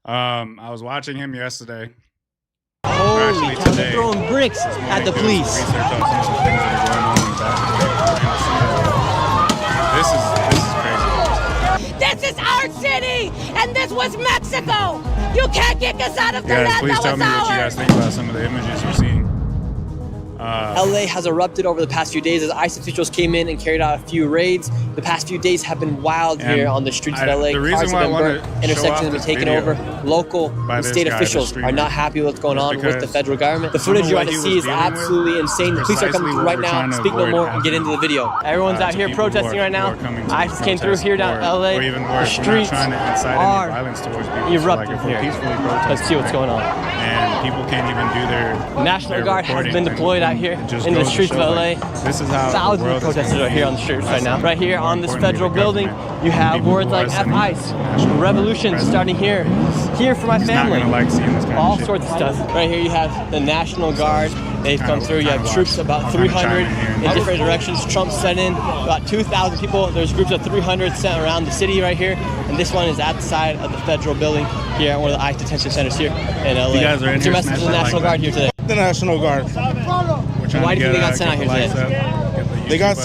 [SPEAKER 1] I was watching him yesterday. Actually, today.
[SPEAKER 22] Throwing bricks at the police.
[SPEAKER 1] Research on some of the things that are going on in the back. This is crazy.
[SPEAKER 23] This is our city, and this was Mexico. You can't kick us out of the
[SPEAKER 1] Guys,
[SPEAKER 23] land
[SPEAKER 1] please
[SPEAKER 23] that
[SPEAKER 1] tell
[SPEAKER 23] was
[SPEAKER 1] me what you
[SPEAKER 23] ours.
[SPEAKER 1] guys think about some of the images you're seeing.
[SPEAKER 24] LA has erupted over the past few days as ICE officials came in and carried out a few raids. The past few days have been wild here on the streets of LA.
[SPEAKER 1] The reason
[SPEAKER 24] Cars
[SPEAKER 1] why I
[SPEAKER 24] have been
[SPEAKER 1] want
[SPEAKER 24] burnt,
[SPEAKER 1] to show off
[SPEAKER 24] intersections have been
[SPEAKER 1] this
[SPEAKER 24] taken
[SPEAKER 1] video
[SPEAKER 24] over. Local
[SPEAKER 1] by
[SPEAKER 24] and
[SPEAKER 1] this
[SPEAKER 24] state
[SPEAKER 1] guy,
[SPEAKER 24] officials
[SPEAKER 1] the
[SPEAKER 24] are not
[SPEAKER 1] streamer,
[SPEAKER 24] happy with what's going on with the
[SPEAKER 1] because
[SPEAKER 24] federal government. The
[SPEAKER 1] some of
[SPEAKER 24] footage you're
[SPEAKER 1] what
[SPEAKER 24] about to
[SPEAKER 1] he
[SPEAKER 24] see
[SPEAKER 1] was
[SPEAKER 24] is
[SPEAKER 1] dealing with
[SPEAKER 24] absolutely insane. The police are
[SPEAKER 1] precisely
[SPEAKER 24] coming
[SPEAKER 1] what
[SPEAKER 24] right
[SPEAKER 1] we're
[SPEAKER 24] now.
[SPEAKER 1] trying to
[SPEAKER 24] Speak no
[SPEAKER 1] avoid
[SPEAKER 24] more and get
[SPEAKER 1] happening.
[SPEAKER 24] into the video. Everyone's out
[SPEAKER 1] to
[SPEAKER 24] here
[SPEAKER 1] people who
[SPEAKER 24] protesting right now.
[SPEAKER 1] are coming to
[SPEAKER 24] ICE came through
[SPEAKER 1] protest,
[SPEAKER 24] here down LA.
[SPEAKER 1] Or even
[SPEAKER 24] The
[SPEAKER 1] worse, we're not
[SPEAKER 24] streets
[SPEAKER 1] trying to incite
[SPEAKER 24] are
[SPEAKER 1] any violence towards people.
[SPEAKER 24] erupting
[SPEAKER 1] So, like, if we're
[SPEAKER 24] here.
[SPEAKER 1] peacefully protesting,
[SPEAKER 24] Let's see what's going on.
[SPEAKER 1] And people can't even do their
[SPEAKER 24] National Guard has
[SPEAKER 1] recording.
[SPEAKER 24] been deployed out here
[SPEAKER 1] It just
[SPEAKER 24] in the
[SPEAKER 1] goes to
[SPEAKER 24] streets of
[SPEAKER 1] show,
[SPEAKER 24] LA.
[SPEAKER 1] like, this is how the
[SPEAKER 24] Thousands
[SPEAKER 1] world
[SPEAKER 24] of
[SPEAKER 1] is
[SPEAKER 24] protesters
[SPEAKER 1] gonna
[SPEAKER 24] are here
[SPEAKER 1] be
[SPEAKER 24] on the streets right
[SPEAKER 1] less
[SPEAKER 24] now.
[SPEAKER 1] than
[SPEAKER 24] Right here
[SPEAKER 1] more
[SPEAKER 24] on this
[SPEAKER 1] importantly,
[SPEAKER 24] federal
[SPEAKER 1] the
[SPEAKER 24] building,
[SPEAKER 1] government
[SPEAKER 24] you have
[SPEAKER 1] people
[SPEAKER 24] words
[SPEAKER 1] who are
[SPEAKER 24] like
[SPEAKER 1] sending
[SPEAKER 24] F-ICE.
[SPEAKER 1] national
[SPEAKER 24] Revolution
[SPEAKER 1] president.
[SPEAKER 24] starting here. here for my family.
[SPEAKER 1] Not gonna like seeing this kind
[SPEAKER 24] All
[SPEAKER 1] of shit.
[SPEAKER 24] sorts of stuff. Right here you have the National Guard. They've come through. You have troops, about 300 in different directions. Trump sent in about 2,000 people. There's groups of 300 sent around the city right here. And this one is at the side of the federal building here at one of the ICE detention centers here in LA.
[SPEAKER 1] You guys are in
[SPEAKER 24] What's
[SPEAKER 1] here
[SPEAKER 24] your message to the National Guard here today?
[SPEAKER 2] The National Guard.
[SPEAKER 24] Why do you think they got sent out here today?
[SPEAKER 2] They got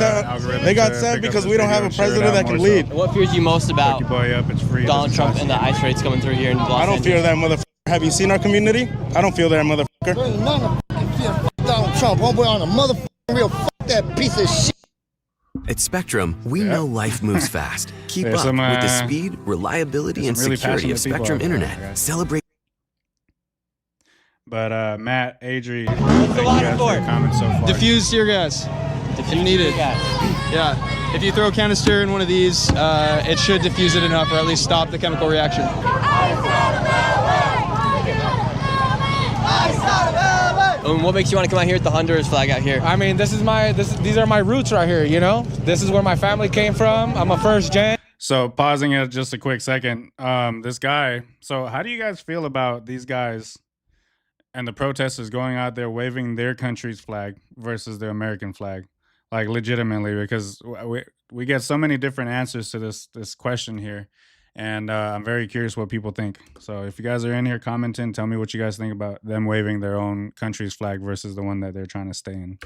[SPEAKER 2] sent because we don't have a president that can lead.
[SPEAKER 24] What fears you most about Donald Trump and the ICE raids coming through here in Los Angeles?
[SPEAKER 2] I don't fear that motherfucker. Have you seen our community? I don't fear that motherfucker.
[SPEAKER 5] There ain't none of fear Donald Trump. Homeboy on a motherfucking real that piece of shit.
[SPEAKER 6] At Spectrum, we know life moves fast. Keep up with the speed, reliability, and
[SPEAKER 1] really
[SPEAKER 6] security of
[SPEAKER 1] passionate people
[SPEAKER 6] Spectrum
[SPEAKER 1] out there,
[SPEAKER 6] Internet.
[SPEAKER 1] guys.
[SPEAKER 6] Celebrate.
[SPEAKER 1] But Matt, Adri,
[SPEAKER 24] What's the line for?
[SPEAKER 1] Comments so far.
[SPEAKER 18] Diffuse tear gas. If you need it. Yeah. If you throw a canister in one of these, it should diffuse it enough, or at least stop the chemical reaction.
[SPEAKER 24] And what makes you want to come out here with the Honduras flag out here?
[SPEAKER 18] I mean, these are my roots right here, you know? This is where my family came from. I'm a first gen.
[SPEAKER 1] So pausing it just a quick second. This guy. So how do you guys feel about these guys and the protesters going out there waving their country's flag versus the American flag? Like legitimately, because we get so many different answers to this question here. And I'm very curious what people think. So if you guys are in here commenting, tell me what you guys think about them waving their own country's flag versus the one that they're trying to stay in.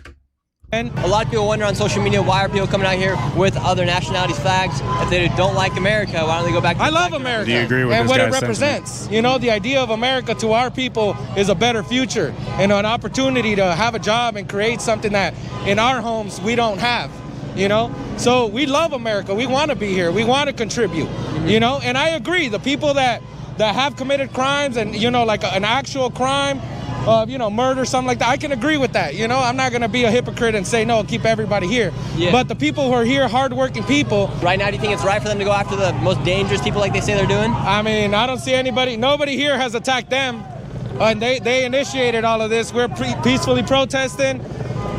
[SPEAKER 24] And a lot of people wonder on social media, why are people coming out here with other nationalities' flags? If they don't like America, why don't they go back to
[SPEAKER 18] I love America.
[SPEAKER 1] Do you agree with
[SPEAKER 18] and
[SPEAKER 1] this
[SPEAKER 18] what it
[SPEAKER 1] guy's
[SPEAKER 18] represents?
[SPEAKER 1] sentiment?
[SPEAKER 18] You know, the idea of America to our people is a better future and an opportunity to have a job and create something that in our homes we don't have. You know, so we love America. We want to be here. We want to contribute. You know, and I agree. The people that have committed crimes and like an actual crime of murder, something like that, I can agree with that. You know, I'm not going to be a hypocrite and say no, keep everybody here.
[SPEAKER 24] Yeah.
[SPEAKER 18] But the people who are here, hardworking people.
[SPEAKER 24] Right now, do you think it's right for them to go after the most dangerous people like they say they're doing?
[SPEAKER 18] I mean, I don't see nobody here has attacked them, and they initiated all of this. We're peacefully protesting.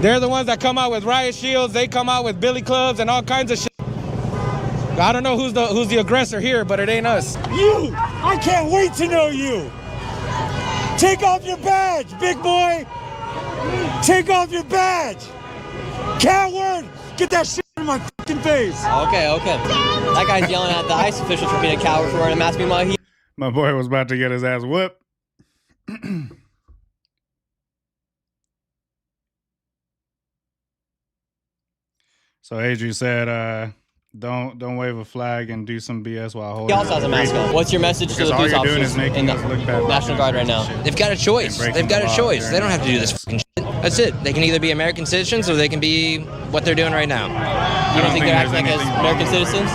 [SPEAKER 18] They're the ones that come out with riot shields. They come out with billy clubs and all kinds of shit. I don't know who's the aggressor here, but it ain't us.
[SPEAKER 25] You! I can't wait to know you! Take off your badge, big boy! Take off your badge! Coward! Get that shit in my fucking face!
[SPEAKER 24] Okay. That guy's yelling at the ICE officials for being a coward for wearing a mask. Meanwhile,
[SPEAKER 1] My boy was about to get his ass whipped. So Adri said, don't wave a flag and do some BS while holding.
[SPEAKER 24] he also has a mask on. What's your message to the police officers in the National Guard right now?
[SPEAKER 26] They've got a choice. They've got a choice. They don't have to do this fucking shit. That's it. They can either be American citizens or they can be what they're doing right now.
[SPEAKER 24] You don't think they're acting like as American citizens?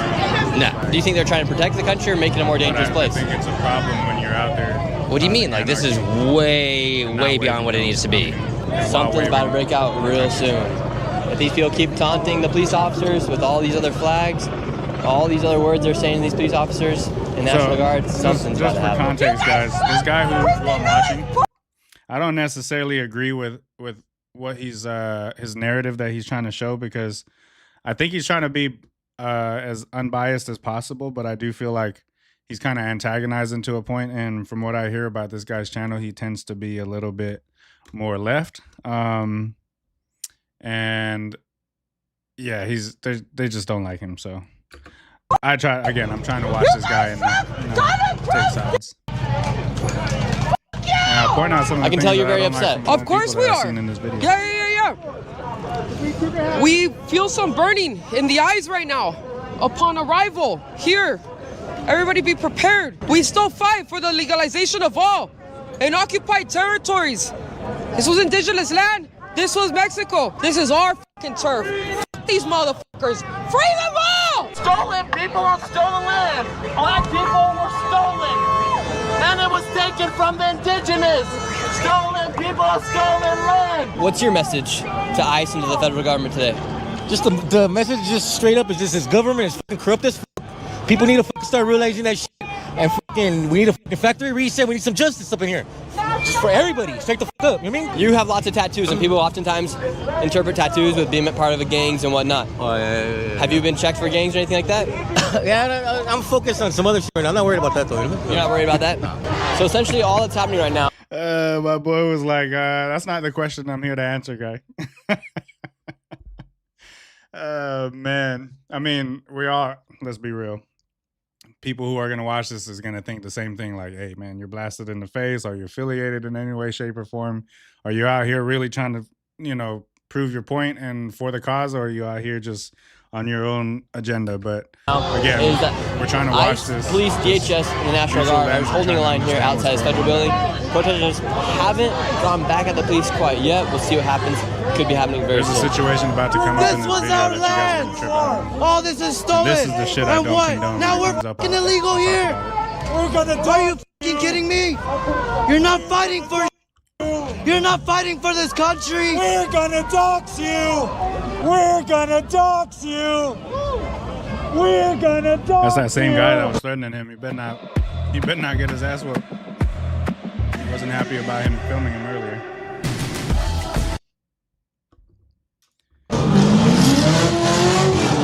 [SPEAKER 26] No.
[SPEAKER 24] Do you think they're trying to protect the country or make it a more dangerous place?
[SPEAKER 1] I think it's a problem when you're out there.
[SPEAKER 26] What do you mean? Like, this is way beyond what it needs to be.
[SPEAKER 24] Something's about to break out real soon. If these people keep taunting the police officers with all these other flags, all these other words they're saying to these police officers and National Guard, something's about to happen.
[SPEAKER 1] Just for context, guys, this guy who I'm watching, I don't necessarily agree with what he's his narrative that he's trying to show, because I think he's trying to be as unbiased as possible, but I do feel like he's kind of antagonizing to a point, and from what I hear about this guy's channel, he tends to be a little bit more left. And yeah, they just don't like him. So I'm trying to watch this guy and not take sides. Point out some of the
[SPEAKER 24] I can
[SPEAKER 1] things
[SPEAKER 24] tell you're
[SPEAKER 1] that I
[SPEAKER 24] very
[SPEAKER 1] don't like
[SPEAKER 24] upset.
[SPEAKER 1] from
[SPEAKER 27] Of course
[SPEAKER 1] people
[SPEAKER 27] we
[SPEAKER 1] that I've
[SPEAKER 27] are.
[SPEAKER 1] seen in this video.
[SPEAKER 27] Yeah. We feel some burning in the eyes right now upon arrival here. Everybody be prepared. We still fight for the legalization of all in occupied territories. This was indigenous land. This was Mexico. This is our fucking turf. F these motherfuckers. Free them all!
[SPEAKER 21] Stolen people on stolen land. Black people were stolen. And it was taken from the indigenous. Stolen people on stolen land.
[SPEAKER 24] What's your message to ICE and to the federal government today?
[SPEAKER 25] Just the message just straight up is this government is fucking corrupt as fuck. People need to fucking start realizing that shit.
[SPEAKER 22] And fucking, we need a fucking factory reset. We need some justice up in here. Just for everybody. Straight the fuck up, you know what I mean?
[SPEAKER 24] You have lots of tattoos, and people oftentimes interpret tattoos with being part of a gangs and whatnot.
[SPEAKER 22] Oh, yeah.
[SPEAKER 24] Have you been checked for gangs or anything like that?
[SPEAKER 22] Yeah, I'm focused on some other shit. I'm not worried about that, though.
[SPEAKER 24] You're not worried about that? No. So essentially all that's happening right now.
[SPEAKER 1] My boy was like, that's not the question I'm here to answer, guy. Man. I mean, let's be real. People who are going to watch this is going to think the same thing, like, hey, man, you're blasted in the face. Are you affiliated in any way, shape, or form? Are you out here really trying to, prove your point and for the cause, or are you out here just on your own agenda? But again, we're trying to watch this.
[SPEAKER 24] Police, DHS, and the National Guard are holding a line here outside this federal building. Protesters haven't gone back at the police quite yet. We'll see what happens. Could be happening very soon.
[SPEAKER 1] There's a situation about to come up in this video that you guys can trip out.
[SPEAKER 22] All this is stolen.
[SPEAKER 1] This is the shit I don't condone.
[SPEAKER 22] Now we're fucking illegal here. We're gonna die. Are you fucking kidding me? You're not fighting for. You're not fighting for this country.
[SPEAKER 25] We're gonna dox you. We're gonna dox you. We're gonna dox you.
[SPEAKER 1] That's that same guy that was threatening him. He better not get his ass whooped. He wasn't happy about him filming him earlier.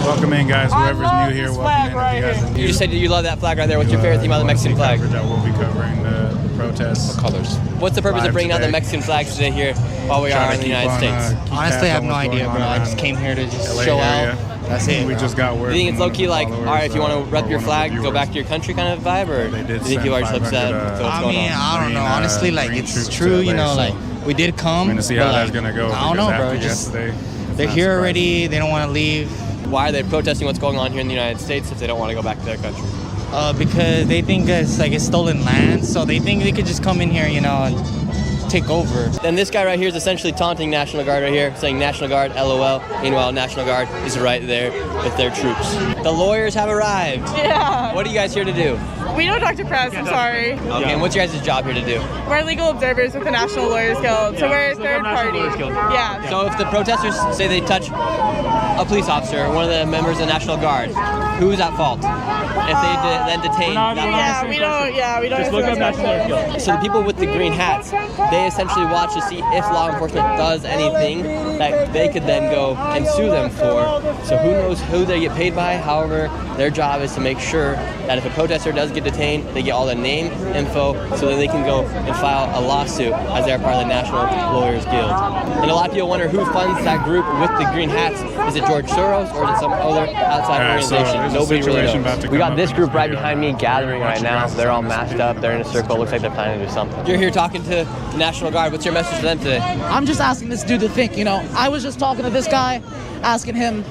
[SPEAKER 1] Welcome in, guys. Whoever's new here, welcome in. If you guys are new.
[SPEAKER 24] You just said you love that flag right there. What's your favorite thing about the Mexican flag?
[SPEAKER 1] We'll be covering the protests.
[SPEAKER 22] What colors?
[SPEAKER 24] What's the purpose of bringing out the Mexican flags today here while we are in the United States?
[SPEAKER 22] Honestly, I have no idea, bro. I just came here to just show out. That's it.
[SPEAKER 1] We just got word.
[SPEAKER 24] Do you think it's low key like, all right, if you want to rep your flag, go back to your country kind of vibe, or do you think people are just upset?
[SPEAKER 22] I mean, I don't know. Honestly, like it's true, like we did come.
[SPEAKER 1] I'm gonna see how that's gonna go.
[SPEAKER 22] I don't know, bro. Just they're here already. They don't want to leave.
[SPEAKER 24] Why are they protesting what's going on here in the United States if they don't want to go back to their country?
[SPEAKER 22] Because they think it's stolen land, so they think they could just come in here, and take over.
[SPEAKER 24] And this guy right here is essentially taunting National Guard right here, saying National Guard, LOL. Meanwhile, National Guard is right there with their troops. The lawyers have arrived.
[SPEAKER 4] Yeah.
[SPEAKER 24] What are you guys here to do?
[SPEAKER 4] We don't talk to press, I'm sorry.
[SPEAKER 24] Okay, and what's your guys' job here to do?
[SPEAKER 4] We're legal observers with the National Lawyers Guild, so we're a third party. Yeah.
[SPEAKER 24] So if the protesters say they touch a police officer, one of the members of the National Guard, who's at fault? If they then detain that person?
[SPEAKER 4] We don't
[SPEAKER 24] Just look up National Lawyers Guild. So the people with the green hats, they essentially watch to see if law enforcement does anything that they could then go and sue them for. So who knows who they get paid by? However, their job is to make sure that if a protester does get detained, they get all the name, info, so that they can go and file a lawsuit as they're part of the National Lawyers Guild. And a lot of people wonder who funds that group with the green hats. Is it George Soros or is it some other outside organization? Nobody really knows. We got this group right behind me gathering right now. They're all masked up. They're in a circle. Looks like they're planning to do something. You're here talking to the National Guard. What's your message to them today?
[SPEAKER 8] I'm just asking this dude to think. I was just talking to this guy, asking him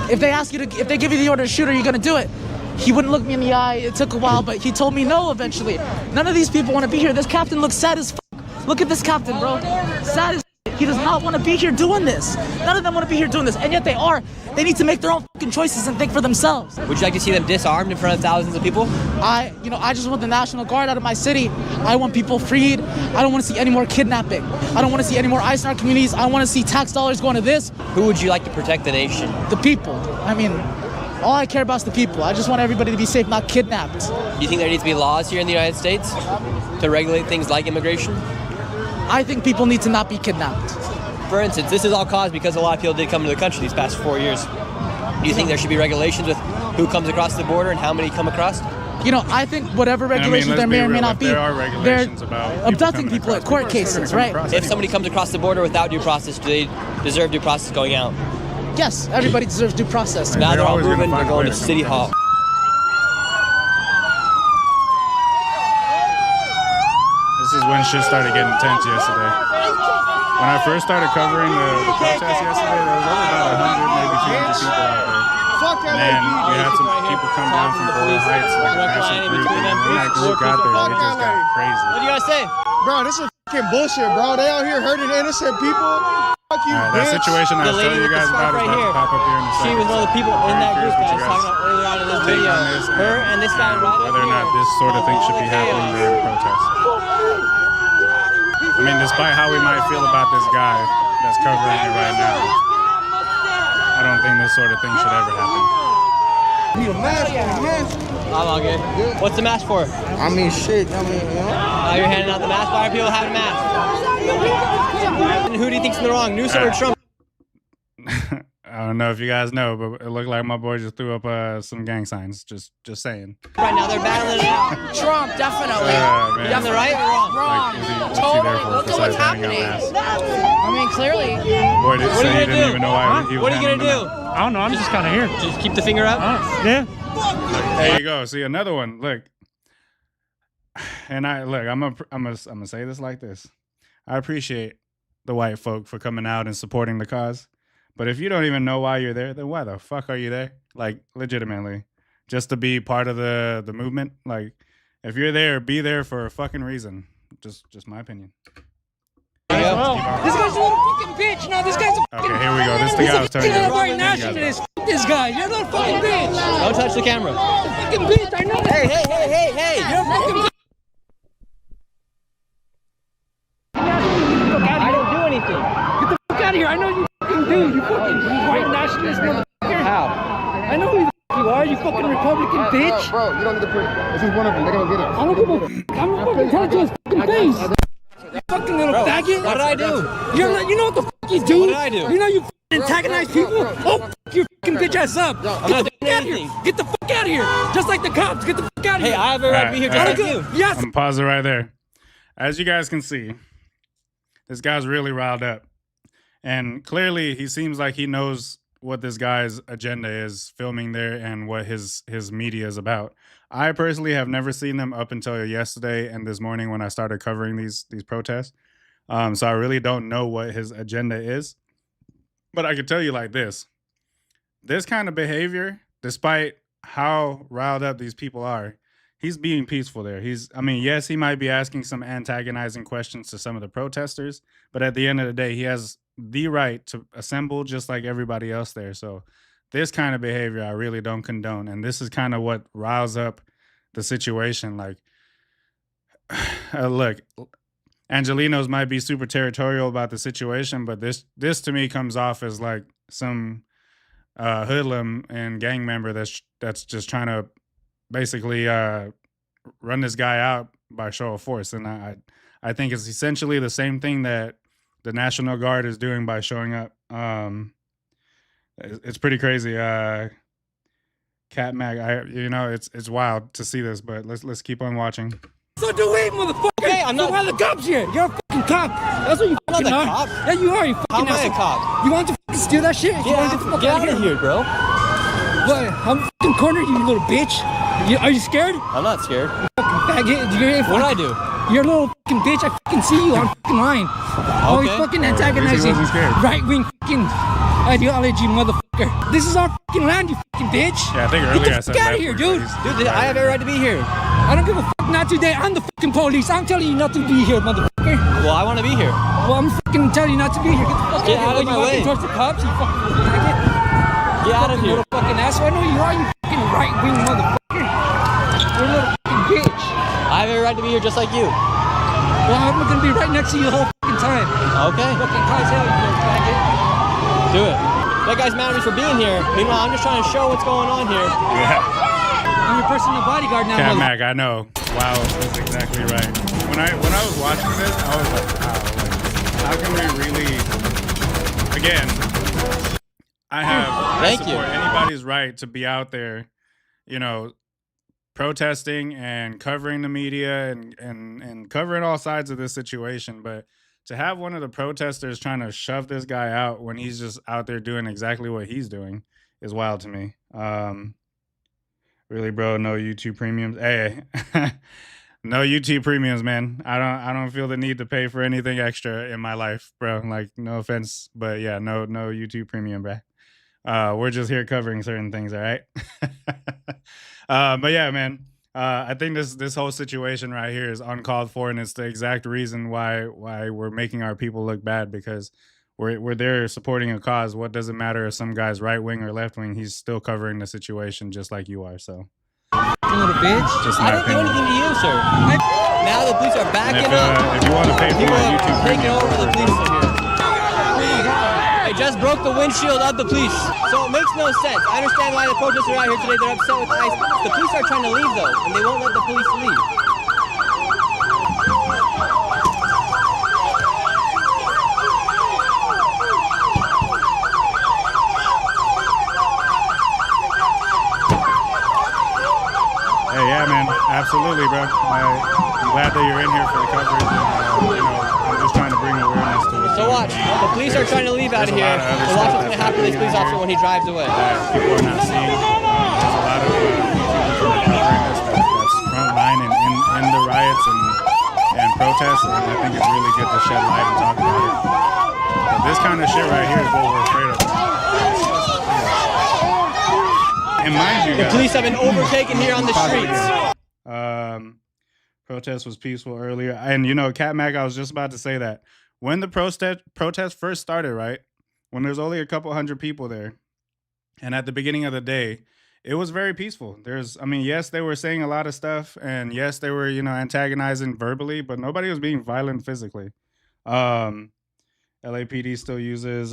[SPEAKER 8] if they give you the order to shoot, are you gonna do it? He wouldn't look me in the eye. It took a while, but he told me no eventually. None of these people want to be here. This captain looks sad as f***. Look at this captain, bro. Sad as f***. He does not want to be here doing this. None of them want to be here doing this, and yet they are. They need to make their own fucking choices and think for themselves.
[SPEAKER 24] Would you like to see them disarmed in front of thousands of people?
[SPEAKER 8] I just want the National Guard out of my city. I want people freed. I don't want to see any more kidnapping. I don't want to see any more ICE in our communities. I want to see tax dollars going to this.
[SPEAKER 24] Who would you like to protect the nation?
[SPEAKER 8] The people. All I care about is the people. I just want everybody to be safe, not kidnapped.
[SPEAKER 24] Do you think there needs to be laws here in the United States to regulate things like immigration?
[SPEAKER 8] I think people need to not be kidnapped.
[SPEAKER 24] For instance, this is all caused because a lot of people did come to the country these past 4 years. Do you think there should be regulations with who comes across the border and how many come across?
[SPEAKER 8] I think whatever regulations there may or may not be,
[SPEAKER 1] there are regulations about
[SPEAKER 8] abducting people at court cases, right?
[SPEAKER 24] If somebody comes across the border without due process, do they deserve due process going out?
[SPEAKER 8] Yes, everybody deserves due process.
[SPEAKER 24] Now they're all moving, they're going to City Hall.
[SPEAKER 1] This is when shit started getting intense yesterday. When I first started covering the protest yesterday, there was only about 100, maybe 200 people out there. And then we had some people come down from Boyle Heights, like a massive group. And when that group got there, it just got crazy.
[SPEAKER 24] What do you guys say?
[SPEAKER 5] Bro, this is fucking bullshit, bro. They out here hurting innocent people. Fuck you,
[SPEAKER 1] that situation I was telling you guys about is about to pop up here in a second.
[SPEAKER 24] She was one of the people in that group that I was talking about earlier on in this video. Her and this guy right over
[SPEAKER 1] whether or not this sort of thing should be happening during a protest. Despite how we might feel about this guy that's covering it right now, I don't think this sort of thing should ever happen.
[SPEAKER 22] Need a mask.
[SPEAKER 24] I'm all good. What's the mask for?
[SPEAKER 22] I mean, shit. I mean, you know.
[SPEAKER 24] You're handing out the mask. Why are people having masks? And who do you think's in the wrong, Newsom or Trump?
[SPEAKER 1] I don't know if you guys know, but it looked like my boy just threw up some gang signs. Just saying.
[SPEAKER 24] Right now they're battling it out.
[SPEAKER 8] Trump, definitely.
[SPEAKER 24] You on the right or wrong?
[SPEAKER 8] Wrong.
[SPEAKER 1] Totally.
[SPEAKER 8] Look at what's happening. I mean, clearly.
[SPEAKER 1] Boy,
[SPEAKER 24] What are you
[SPEAKER 1] didn't even know why he was
[SPEAKER 24] What are you gonna do?
[SPEAKER 3] I don't know. I'm just kind of here.
[SPEAKER 24] Just keep the finger up.
[SPEAKER 3] Yeah.
[SPEAKER 1] There you go. See another one. Look, and I'm gonna say this like this. I appreciate the white folk for coming out and supporting the cause, but if you don't even know why you're there, then why the fuck are you there? Like, legitimately, just to be part of the movement. Like, if you're there, be there for a fucking reason. Just my opinion.
[SPEAKER 3] This guy's a little fucking bitch. No, this guy's a fucking...
[SPEAKER 1] Okay, here we go. This is the guy I was telling you about.
[SPEAKER 3] White nationalist. F this guy. You're a little fucking bitch.
[SPEAKER 24] Don't touch the camera.
[SPEAKER 3] Fucking bitch. I know.
[SPEAKER 24] Hey.
[SPEAKER 3] You're a fucking bitch.
[SPEAKER 24] I don't do anything.
[SPEAKER 3] Get the fuck out of here. I know you fucking do. You fucking white nationalist motherfucker.
[SPEAKER 24] How?
[SPEAKER 3] I know who the fuck you are. You fucking Republican bitch.
[SPEAKER 5] Bro, you don't need to put. This is one of them. They're gonna get it.
[SPEAKER 3] I don't give a fuck. I'm gonna fucking tell it to his fucking face. You fucking little faggot.
[SPEAKER 24] What did I do?
[SPEAKER 3] You know what the fuck you do?
[SPEAKER 24] What did I do?
[SPEAKER 3] You know you fucking antagonize people? Oh, fuck your fucking bitch ass up.
[SPEAKER 24] I'm
[SPEAKER 3] Get
[SPEAKER 24] not
[SPEAKER 3] the fuck
[SPEAKER 24] doing
[SPEAKER 3] out of here.
[SPEAKER 24] anything.
[SPEAKER 3] Get the fuck out of here. Just like the cops. Get the fuck out of
[SPEAKER 24] Hey,
[SPEAKER 3] here.
[SPEAKER 24] I have a right to be here just like you.
[SPEAKER 3] Yes.
[SPEAKER 1] I'm gonna pause it right there. As you guys can see, this guy's really riled up. And clearly he seems like he knows what this guy's agenda is filming there and what his media is about. I personally have never seen them up until yesterday and this morning when I started covering these protests. So I really don't know what his agenda is. But I can tell you like this kind of behavior, despite how riled up these people are, he's being peaceful there. Yes, he might be asking some antagonizing questions to some of the protesters, but at the end of the day, he has the right to assemble just like everybody else there. So this kind of behavior I really don't condone. And this is kind of what riles up the situation. Like, look, Angelinos might be super territorial about the situation, but this to me comes off as like some hoodlum and gang member that's just trying to basically run this guy out by show of force. And I think it's essentially the same thing that the National Guard is doing by showing up. It's pretty crazy. Cat Mac, it's wild to see this, but let's keep on watching.
[SPEAKER 3] So do it, motherfucker. Hey, I'm not. So why the cops here? You're a fucking cop. That's what you fucking are.
[SPEAKER 24] Cop?
[SPEAKER 3] Yeah, you are. You fucking
[SPEAKER 24] How am I a cop?
[SPEAKER 3] You want to fucking steal that shit?
[SPEAKER 24] Yeah, get out of here, bro.
[SPEAKER 3] What? I'm fucking cornered, you little bitch. Are you scared?
[SPEAKER 24] I'm not scared.
[SPEAKER 3] You fucking faggot.
[SPEAKER 24] What did I do?
[SPEAKER 3] You're a little fucking bitch. I fucking see you on fucking line. Oh, you fucking antagonizing right-wing fucking ideology, motherfucker. This is our fucking land, you fucking bitch.
[SPEAKER 1] Yeah, I think earlier I said
[SPEAKER 3] get the fuck out of here, dude.
[SPEAKER 24] Dude, I have every right to be here.
[SPEAKER 3] I don't give a fuck not today. I'm the fucking police. I'm telling you not to be here, motherfucker.
[SPEAKER 24] Well, I want to be here.
[SPEAKER 3] Well, I'm fucking telling you not to be here. Get the fuck
[SPEAKER 24] out of my way.
[SPEAKER 3] You towards the cops, you fucking faggot.
[SPEAKER 24] Get out of here.
[SPEAKER 3] Little fucking asshole. I know you are, you fucking right-wing motherfucker. You're a little fucking bitch.
[SPEAKER 24] I have every right to be here just like you.
[SPEAKER 3] Well, I'm gonna be right next to you the whole fucking time.
[SPEAKER 24] Okay.
[SPEAKER 3] Fucking cause hell, you little faggot.
[SPEAKER 24] Do it. That guy's mad at me for being here. Meanwhile, I'm just trying to show what's going on here.
[SPEAKER 1] Yeah.
[SPEAKER 3] I'm your personal bodyguard now.
[SPEAKER 1] Cat Mac, I know. Wow, that's exactly right. When I was watching this, I was like, wow, how can we really? Again, I support anybody's right to be out there, protesting and covering the media and covering all sides of this situation, but to have one of the protesters trying to shove this guy out when he's just out there doing exactly what he's doing is wild to me. Really, bro, no YouTube premiums. Hey, no YouTube premiums, man. I don't feel the need to pay for anything extra in my life, bro. Like, no offense, but yeah, no YouTube premium, bro. We're just here covering certain things, all right? But yeah, man. I think this whole situation right here is uncalled for, and it's the exact reason why we're making our people look bad, because we're there supporting a cause. What does it matter if some guy's right wing or left wing? He's still covering the situation just like you are. So,
[SPEAKER 3] you little bitch.
[SPEAKER 24] I didn't do anything to you, sir. Now the police are backing up.
[SPEAKER 1] If you want to pay for my YouTube
[SPEAKER 24] taking over the police in here. Hey, sorry, just broke the windshield of the police. So it makes no sense. I understand why the protesters are out here today. They're upset with ICE. The police are trying to leave, though, and they won't let the police leave.
[SPEAKER 1] Hey, yeah, man, absolutely, bro. I'm glad that you're in here for the coverage. I'm just trying to bring awareness to it.
[SPEAKER 24] So watch, the police are trying to leave out of here. So watch what's going to happen to this police officer when he drives away.
[SPEAKER 1] People are not seeing. There's a lot of people covering this that's front line in the riots and protests, and I think it's really good to shed light and talk about it. But this kind of shit right here is what we're afraid of. And mind you,
[SPEAKER 24] the police have been overtaken here on the streets.
[SPEAKER 1] Protest was peaceful earlier, and Cat Mac, I was just about to say that when the protest first started, right, when there's only a couple hundred people there, and at the beginning of the day, it was very peaceful. Yes, they were saying a lot of stuff, and yes, they were antagonizing verbally, but nobody was being violent physically. LAPD still uses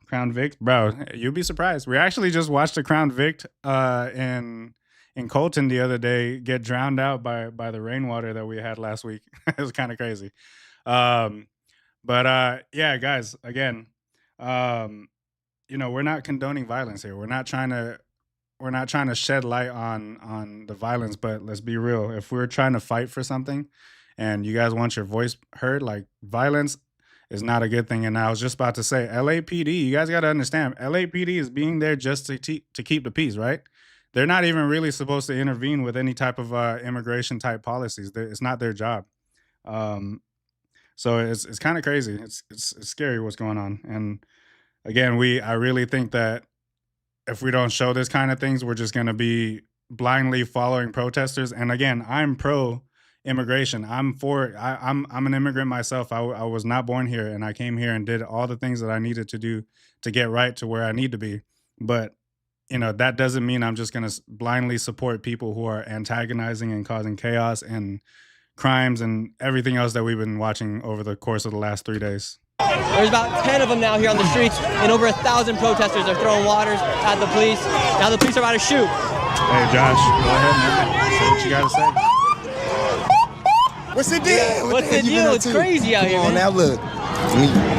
[SPEAKER 1] Crown Vic. Bro, you'd be surprised. We actually just watched a Crown Vic in Colton the other day get drowned out by the rainwater that we had last week. It was kind of crazy. Yeah, guys, again, we're not condoning violence here. We're not trying to shed light on the violence, but let's be real. If we're trying to fight for something and you guys want your voice heard, like, violence is not a good thing. And I was just about to say, LAPD, you guys got to understand, LAPD is being there just to keep the peace, right? They're not even really supposed to intervene with any type of immigration type policies. It's not their job. So it's kind of crazy. It's scary what's going on. And again, I really think that if we don't show this kind of things, we're just going to be blindly following protesters. And again, I'm pro immigration. I'm for it. I'm an immigrant myself. I was not born here, and I came here and did all the things that I needed to do to get right to where I need to be. But that doesn't mean I'm just going to blindly support people who are antagonizing and causing chaos and crimes and everything else that we've been watching over the course of the last 3 days.
[SPEAKER 24] There's about 10 of them now here on the streets, and over 1,000 protesters are throwing waters at the police. Now the police are about to shoot.
[SPEAKER 1] Hey, Josh, go ahead, man. Say what you got to say.
[SPEAKER 5] What's the deal?
[SPEAKER 24] What's the deal? It's crazy out here, man.
[SPEAKER 5] Now look.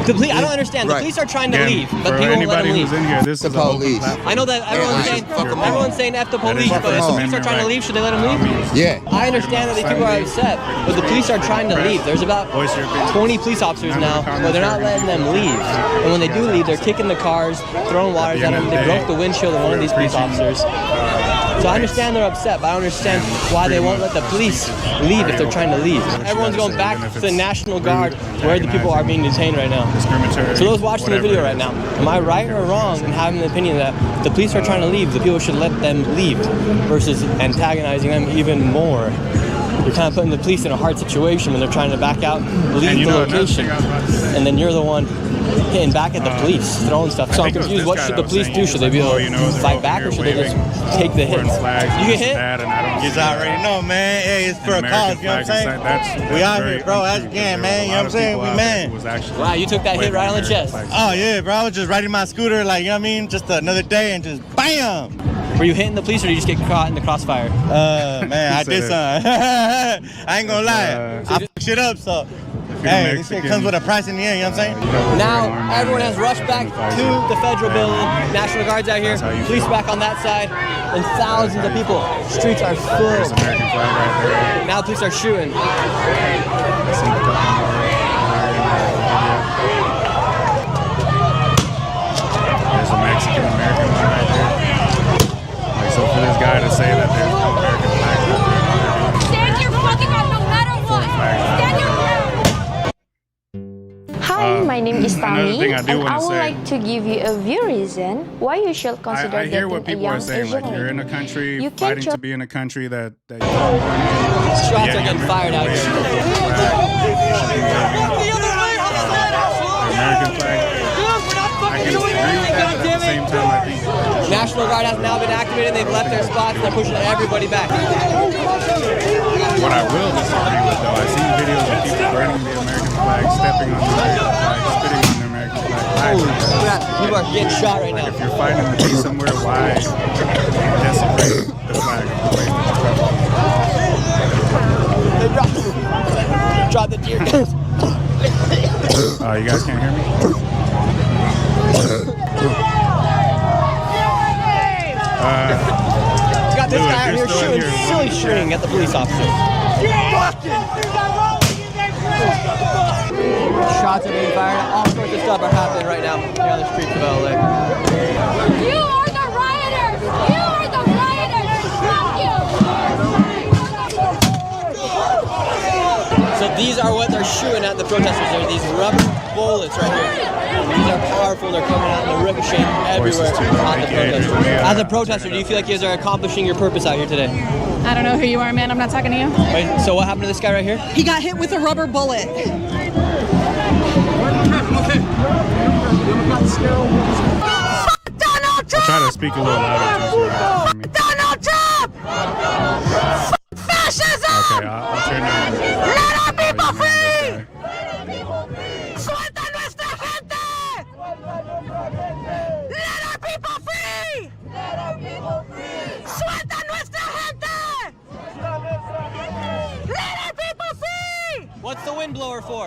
[SPEAKER 24] The police, I don't understand. The police are trying to leave, but people won't let them leave.
[SPEAKER 1] In here, this is the police.
[SPEAKER 24] I know that everyone's saying F the police, but if the police are trying to leave, should they let them leave?
[SPEAKER 5] Yeah.
[SPEAKER 24] I understand that these people are upset, but the police are trying to leave. There's about 20 police officers now, but they're not letting them leave. And when they do leave, they're kicking the cars, throwing waters at them. They broke the windshield of one of these police officers. So I understand they're upset, but I don't understand why they won't let the police leave if they're trying to leave. Everyone's going back to the National Guard where the people are being detained right now. So those watching the video right now, am I right or wrong in having the opinion that if the police are trying to leave, the people should let them leave versus antagonizing them even more? You're kind of putting the police in a hard situation when they're trying to back out, leave the location, and then you're the one hitting back at the police, throwing stuff. So I'm confused. What should the police do? Should they be able to fight back, or should they just take the hits? You get hit?
[SPEAKER 22] You already know, man. Hey, it's for a cause, you know what I'm saying? We out here, bro. As again, man. You know what I'm saying? We man.
[SPEAKER 24] Wow, you took that hit right on the chest.
[SPEAKER 22] Oh, yeah, bro. I was just riding my scooter, like, you know what I mean? Just another day and just BAM!
[SPEAKER 24] Were you hitting the police, or did you just get caught in the crossfire?
[SPEAKER 22] Man, I did something. I ain't gonna lie. I fucked shit up, so. Hey, this shit comes with a price in the end, you know what I'm saying?
[SPEAKER 24] Now, everyone has rushed back to the federal building. National Guard's out here, police back on that side, and thousands of people. Streets are filled. Now police are shooting.
[SPEAKER 1] There's a Mexican-American one right there. Like, so for this guy to say that there's no American flags out there.
[SPEAKER 23] Stand your fucking ground no matter what. Stand your ground.
[SPEAKER 7] Hi, my name is Tammy, and I would
[SPEAKER 1] say,
[SPEAKER 7] like to give you a few reasons why you should consider
[SPEAKER 1] I hear
[SPEAKER 7] getting
[SPEAKER 1] what
[SPEAKER 7] a
[SPEAKER 1] people
[SPEAKER 7] young
[SPEAKER 1] are saying, like,
[SPEAKER 7] Asian
[SPEAKER 1] you're in a
[SPEAKER 7] lady.
[SPEAKER 1] country
[SPEAKER 7] You
[SPEAKER 1] fighting
[SPEAKER 7] can't
[SPEAKER 1] to be in a country that
[SPEAKER 24] Shots are getting fired out here.
[SPEAKER 1] American flag. I can agree with that, but at the same time, I think
[SPEAKER 24] National Guard has now been activated. They've left their spots. They're pushing everybody back.
[SPEAKER 1] What I will disagree with, though, I've seen videos of people burning the American flag, stepping on the American flag, spitting on the American flag.
[SPEAKER 24] Holy crap, people are getting shot right now.
[SPEAKER 1] If you're fighting the peace somewhere, why desecrate the flag of the place?
[SPEAKER 24] They dropped the tear gas.
[SPEAKER 1] Oh, you guys can't hear me?
[SPEAKER 24] Got this guy out here shooting silly string at the police officer. Shots are being fired. All sorts of stuff are happening right now here on the streets of LA.
[SPEAKER 23] You are the rioters! You are the rioters! Fuck you!
[SPEAKER 24] So these are what they're shooting at the protesters. There are these rubber bullets right here. These are powerful. They're coming out and they're ricocheting everywhere on the protesters. As a protester, do you feel like you guys are accomplishing your purpose out here today?
[SPEAKER 4] I don't know who you are, man. I'm not talking to you.
[SPEAKER 24] Wait, so what happened to this guy right here?
[SPEAKER 4] He got hit with a rubber bullet.
[SPEAKER 23] Donald Trump!
[SPEAKER 1] I'll try to speak a little louder.
[SPEAKER 23] Donald Trump! Fascism!
[SPEAKER 1] Okay, I'll turn down.
[SPEAKER 23] Let our people free! Suelta nuestra gente! Let our people free! Let our people free! Suelta nuestra gente! Let our people free!
[SPEAKER 24] What's the windblower for?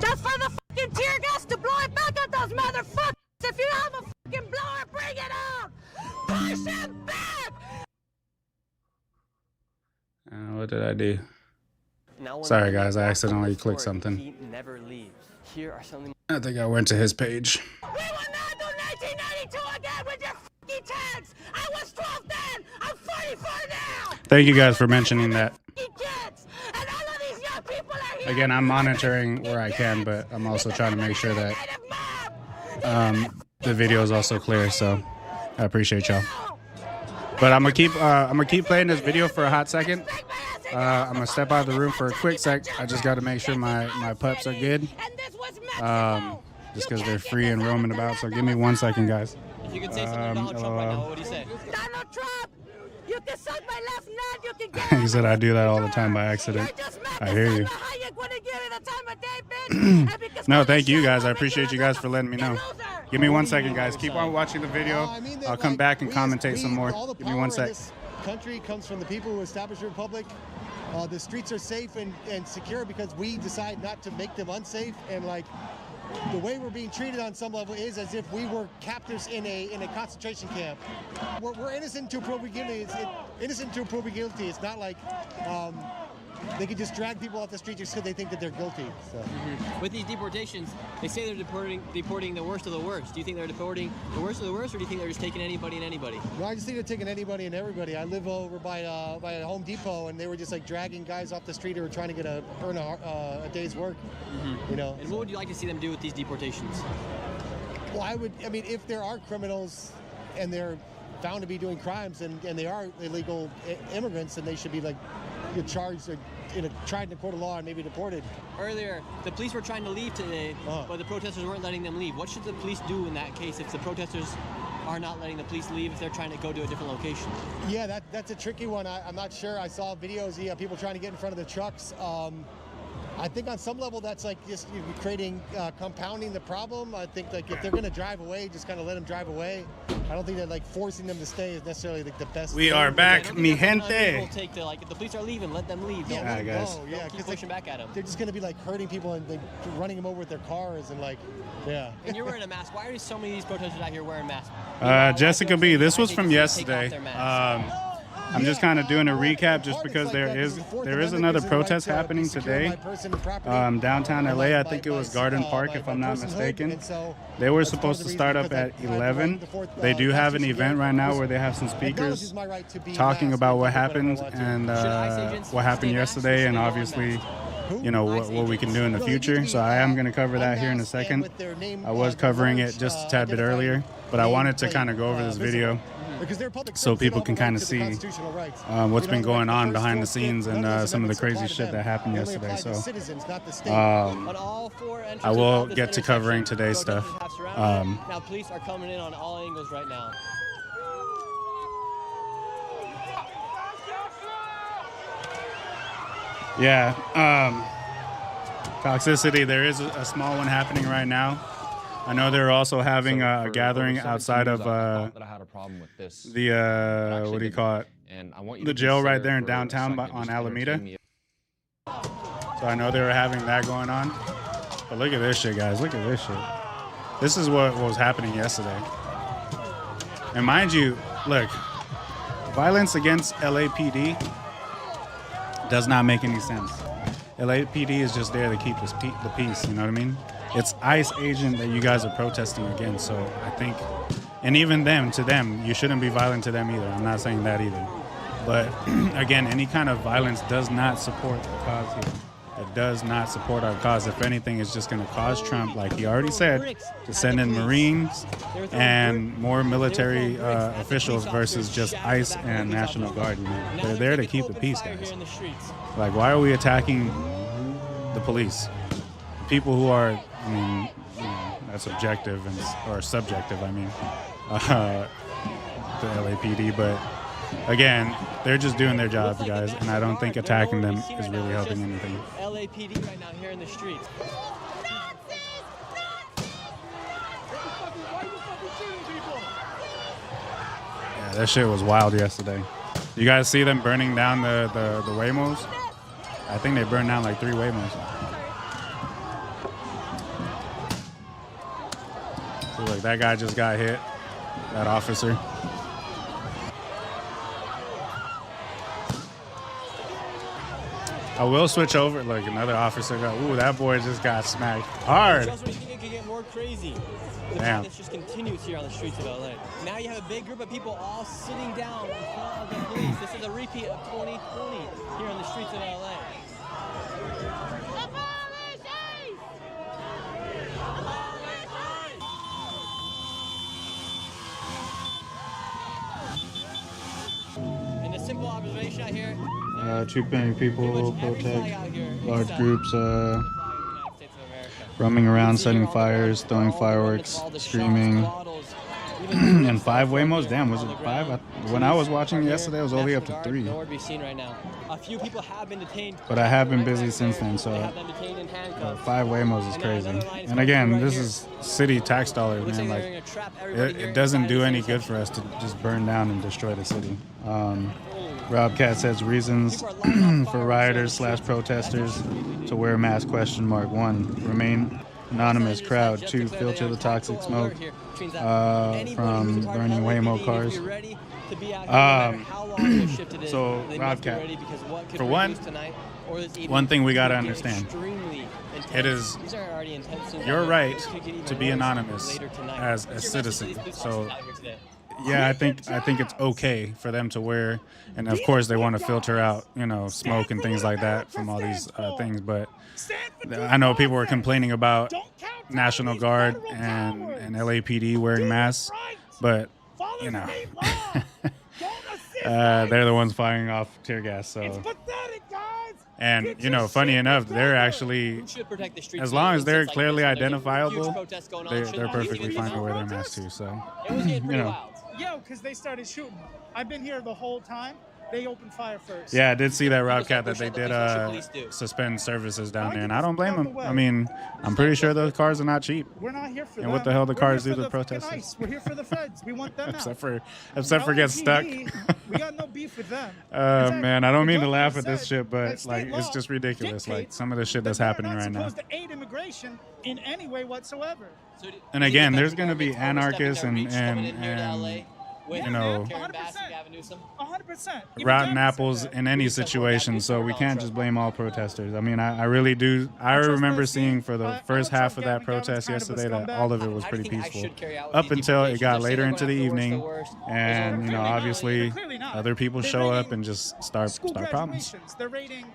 [SPEAKER 23] Just for the fucking tear gas to blow it back at those motherfuckers! If you have a fucking blower, bring it out! Push him back!
[SPEAKER 1] What did I do? Sorry, guys. I accidentally clicked something.
[SPEAKER 24] He never leaves. Here are some.
[SPEAKER 1] I think I went to his page.
[SPEAKER 23] We will not do 1992 again with your fucking tanks! I was 12 then! I'm 44 now!
[SPEAKER 1] Thank you guys for mentioning that.
[SPEAKER 23] Kids! And all of these young people are here!
[SPEAKER 1] Again, I'm monitoring where I can, but I'm also trying to make sure that the video is also clear. So I appreciate y'all. But I'm gonna keep playing this video for a hot second. I'm gonna step out of the room for a quick sec. I just got to make sure my pups are good. Just because they're free and roaming about. So give me 1 second, guys.
[SPEAKER 24] If you could say something to Donald Trump right now, what would you say?
[SPEAKER 23] Donald Trump! You can suck my left nut, you can get
[SPEAKER 1] He said I do that all the time by accident. I hear you. No, thank you guys. I appreciate you guys for letting me know. Give me 1 second, guys. Keep on watching the video. I'll come back and commentate some more. Give me 1 sec.
[SPEAKER 9] This country comes from the people who established the republic. The streets are safe and secure because we decide not to make them unsafe. And like the way we're being treated on some level is as if we were captives in a concentration camp. We're innocent until proven guilty. Innocent until proven guilty. It's not like they can just drag people off the street just because they think that they're guilty. So.
[SPEAKER 24] With these deportations, they say they're deporting the worst of the worst. Do you think they're deporting the worst of the worst, or do you think they're just taking anybody and anybody?
[SPEAKER 9] No, I just think they're taking anybody and everybody. I live over by a Home Depot, and they were just like dragging guys off the street who were trying to earn a day's work. You know.
[SPEAKER 24] And what would you like to see them do with these deportations?
[SPEAKER 9] Well, I mean, if there are criminals and they're found to be doing crimes and they are illegal immigrants, then they should be like charged or tried in a court of law and maybe deported.
[SPEAKER 24] Earlier, the police were trying to leave today, but the protesters weren't letting them leave. What should the police do in that case if the protesters are not letting the police leave if they're trying to go to a different location?
[SPEAKER 9] Yeah, that's a tricky one. I'm not sure. I saw videos, people trying to get in front of the trucks. I think on some level that's like just compounding the problem. I think like if they're going to drive away, just kind of let them drive away. I don't think that like forcing them to stay is necessarily like the best.
[SPEAKER 1] We are back, mi gente.
[SPEAKER 24] Take to, like, if the police are leaving, let them leave.
[SPEAKER 9] Yeah,
[SPEAKER 24] don't
[SPEAKER 1] guys.
[SPEAKER 9] Yeah,
[SPEAKER 24] keep pushing back at them.
[SPEAKER 9] They're just going to be like hurting people and like running them over with their cars and like, yeah.
[SPEAKER 24] And you're wearing a mask. Why are so many of these protesters out here wearing masks?
[SPEAKER 1] Jessica B, this was from yesterday. I'm just kind of doing a recap just because there is another protest happening today downtown LA. I think it was Garden Park, if I'm not mistaken. They were supposed to start up at 11. They do have an event right now where they have some speakers talking about what happened and what happened yesterday, and obviously what we can do in the future. So I am going to cover that here in a second. I was covering it just a tad bit earlier, but I wanted to kind of go over this video so people can kind of see what's been going on behind the scenes and some of the crazy shit that happened yesterday. So I will get to covering today's stuff.
[SPEAKER 24] Now police are coming in on all angles right now.
[SPEAKER 1] Yeah, toxicity, there is a small one happening right now. I know they're also having a gathering outside of the what do you call it? The jail right there in downtown on Alameda. So I know they were having that going on. But look at this shit, guys. Look at this shit. This is what was happening yesterday. And mind you, look, violence against LAPD does not make any sense. LAPD is just there to keep the peace, you know what I mean? It's ICE agent that you guys are protesting against, so I think, and even to them, you shouldn't be violent to them either. I'm not saying that either. But again, any kind of violence does not support the cause here. It does not support our cause. If anything, it's just going to cause Trump, like he already said, to send in Marines and more military officials versus just ICE and National Guard. You know? They're there to keep the peace, guys. Like, why are we attacking the police? People who are, I mean, you know, that's objective or subjective, I mean, the LAPD, but again, they're just doing their job, guys, and I don't think attacking them is really helping anything.
[SPEAKER 24] LAPD right now here in the streets.
[SPEAKER 1] Yeah, that shit was wild yesterday. You guys see them burning down the Waymos? I think they burned down like 3 Waymos. So look, that guy just got hit, that officer. I will switch over. Like another officer got. Ooh, that boy just got smacked hard.
[SPEAKER 24] Just when you think it could get more crazy. The
[SPEAKER 1] Damn.
[SPEAKER 24] violence just continues here on the streets of LA. Now you have a big group of people all sitting down in front of the police. This is a repeat of 2020 here on the streets of LA. And the simple observation out here.
[SPEAKER 1] Too many people protest. Large groups roaming around, setting fires, throwing fireworks, screaming. And 5 Waymos? Damn, was it 5? When I was watching yesterday, it was only up to 3.
[SPEAKER 24] Nowhere to be seen right now. A few people have been detained.
[SPEAKER 1] But I have been busy since then, so 5 Waymos is crazy. And again, this is city tax dollars, man. Like, it doesn't do any good for us to just burn down and destroy the city. Rob Cat says reasons for rioters / protesters to wear mask ? 1. Remain anonymous. Crowd. 2. Filter the toxic smoke from burning Waymo cars. So Rob Cat, for one thing we got to understand. It is your right to be anonymous as a citizen. So yeah, I think it's okay for them to wear, and of course they want to filter out, you know, smoke and things like that from all these things. But I know people were complaining about National Guard and LAPD wearing masks, but you know, they're the ones firing off tear gas. So, and you know, funny enough, they're actually, as long as they're clearly identifiable, they're perfectly fine to wear their masks too. So, you know.
[SPEAKER 10] Yo, because they started shooting. I've been here the whole time. They opened fire first.
[SPEAKER 1] Yeah, I did see that, Rob Cat, that they did suspend services down there, and I don't blame them. I mean, I'm pretty sure those cars are not cheap.
[SPEAKER 10] We're not here for
[SPEAKER 1] and what the hell the cars do to the protesters?
[SPEAKER 10] Nice. We're here for the feds. We want them
[SPEAKER 1] except
[SPEAKER 10] out.
[SPEAKER 1] for get stuck.
[SPEAKER 10] We got no beef with them.
[SPEAKER 1] Man, I don't mean to laugh at this shit, but like, it's just ridiculous. Like some of the shit that's happening right now.
[SPEAKER 10] Supposed to aid immigration in any way whatsoever.
[SPEAKER 1] And again, there's going to be anarchists and you know,
[SPEAKER 10] 100%.
[SPEAKER 1] rotten apples in any situation, so we can't just blame all protesters. I mean, I really do. I remember seeing for the first half of that protest yesterday that all of it was pretty peaceful, up until it got later into the evening, and you know, obviously other people show up and just start problems.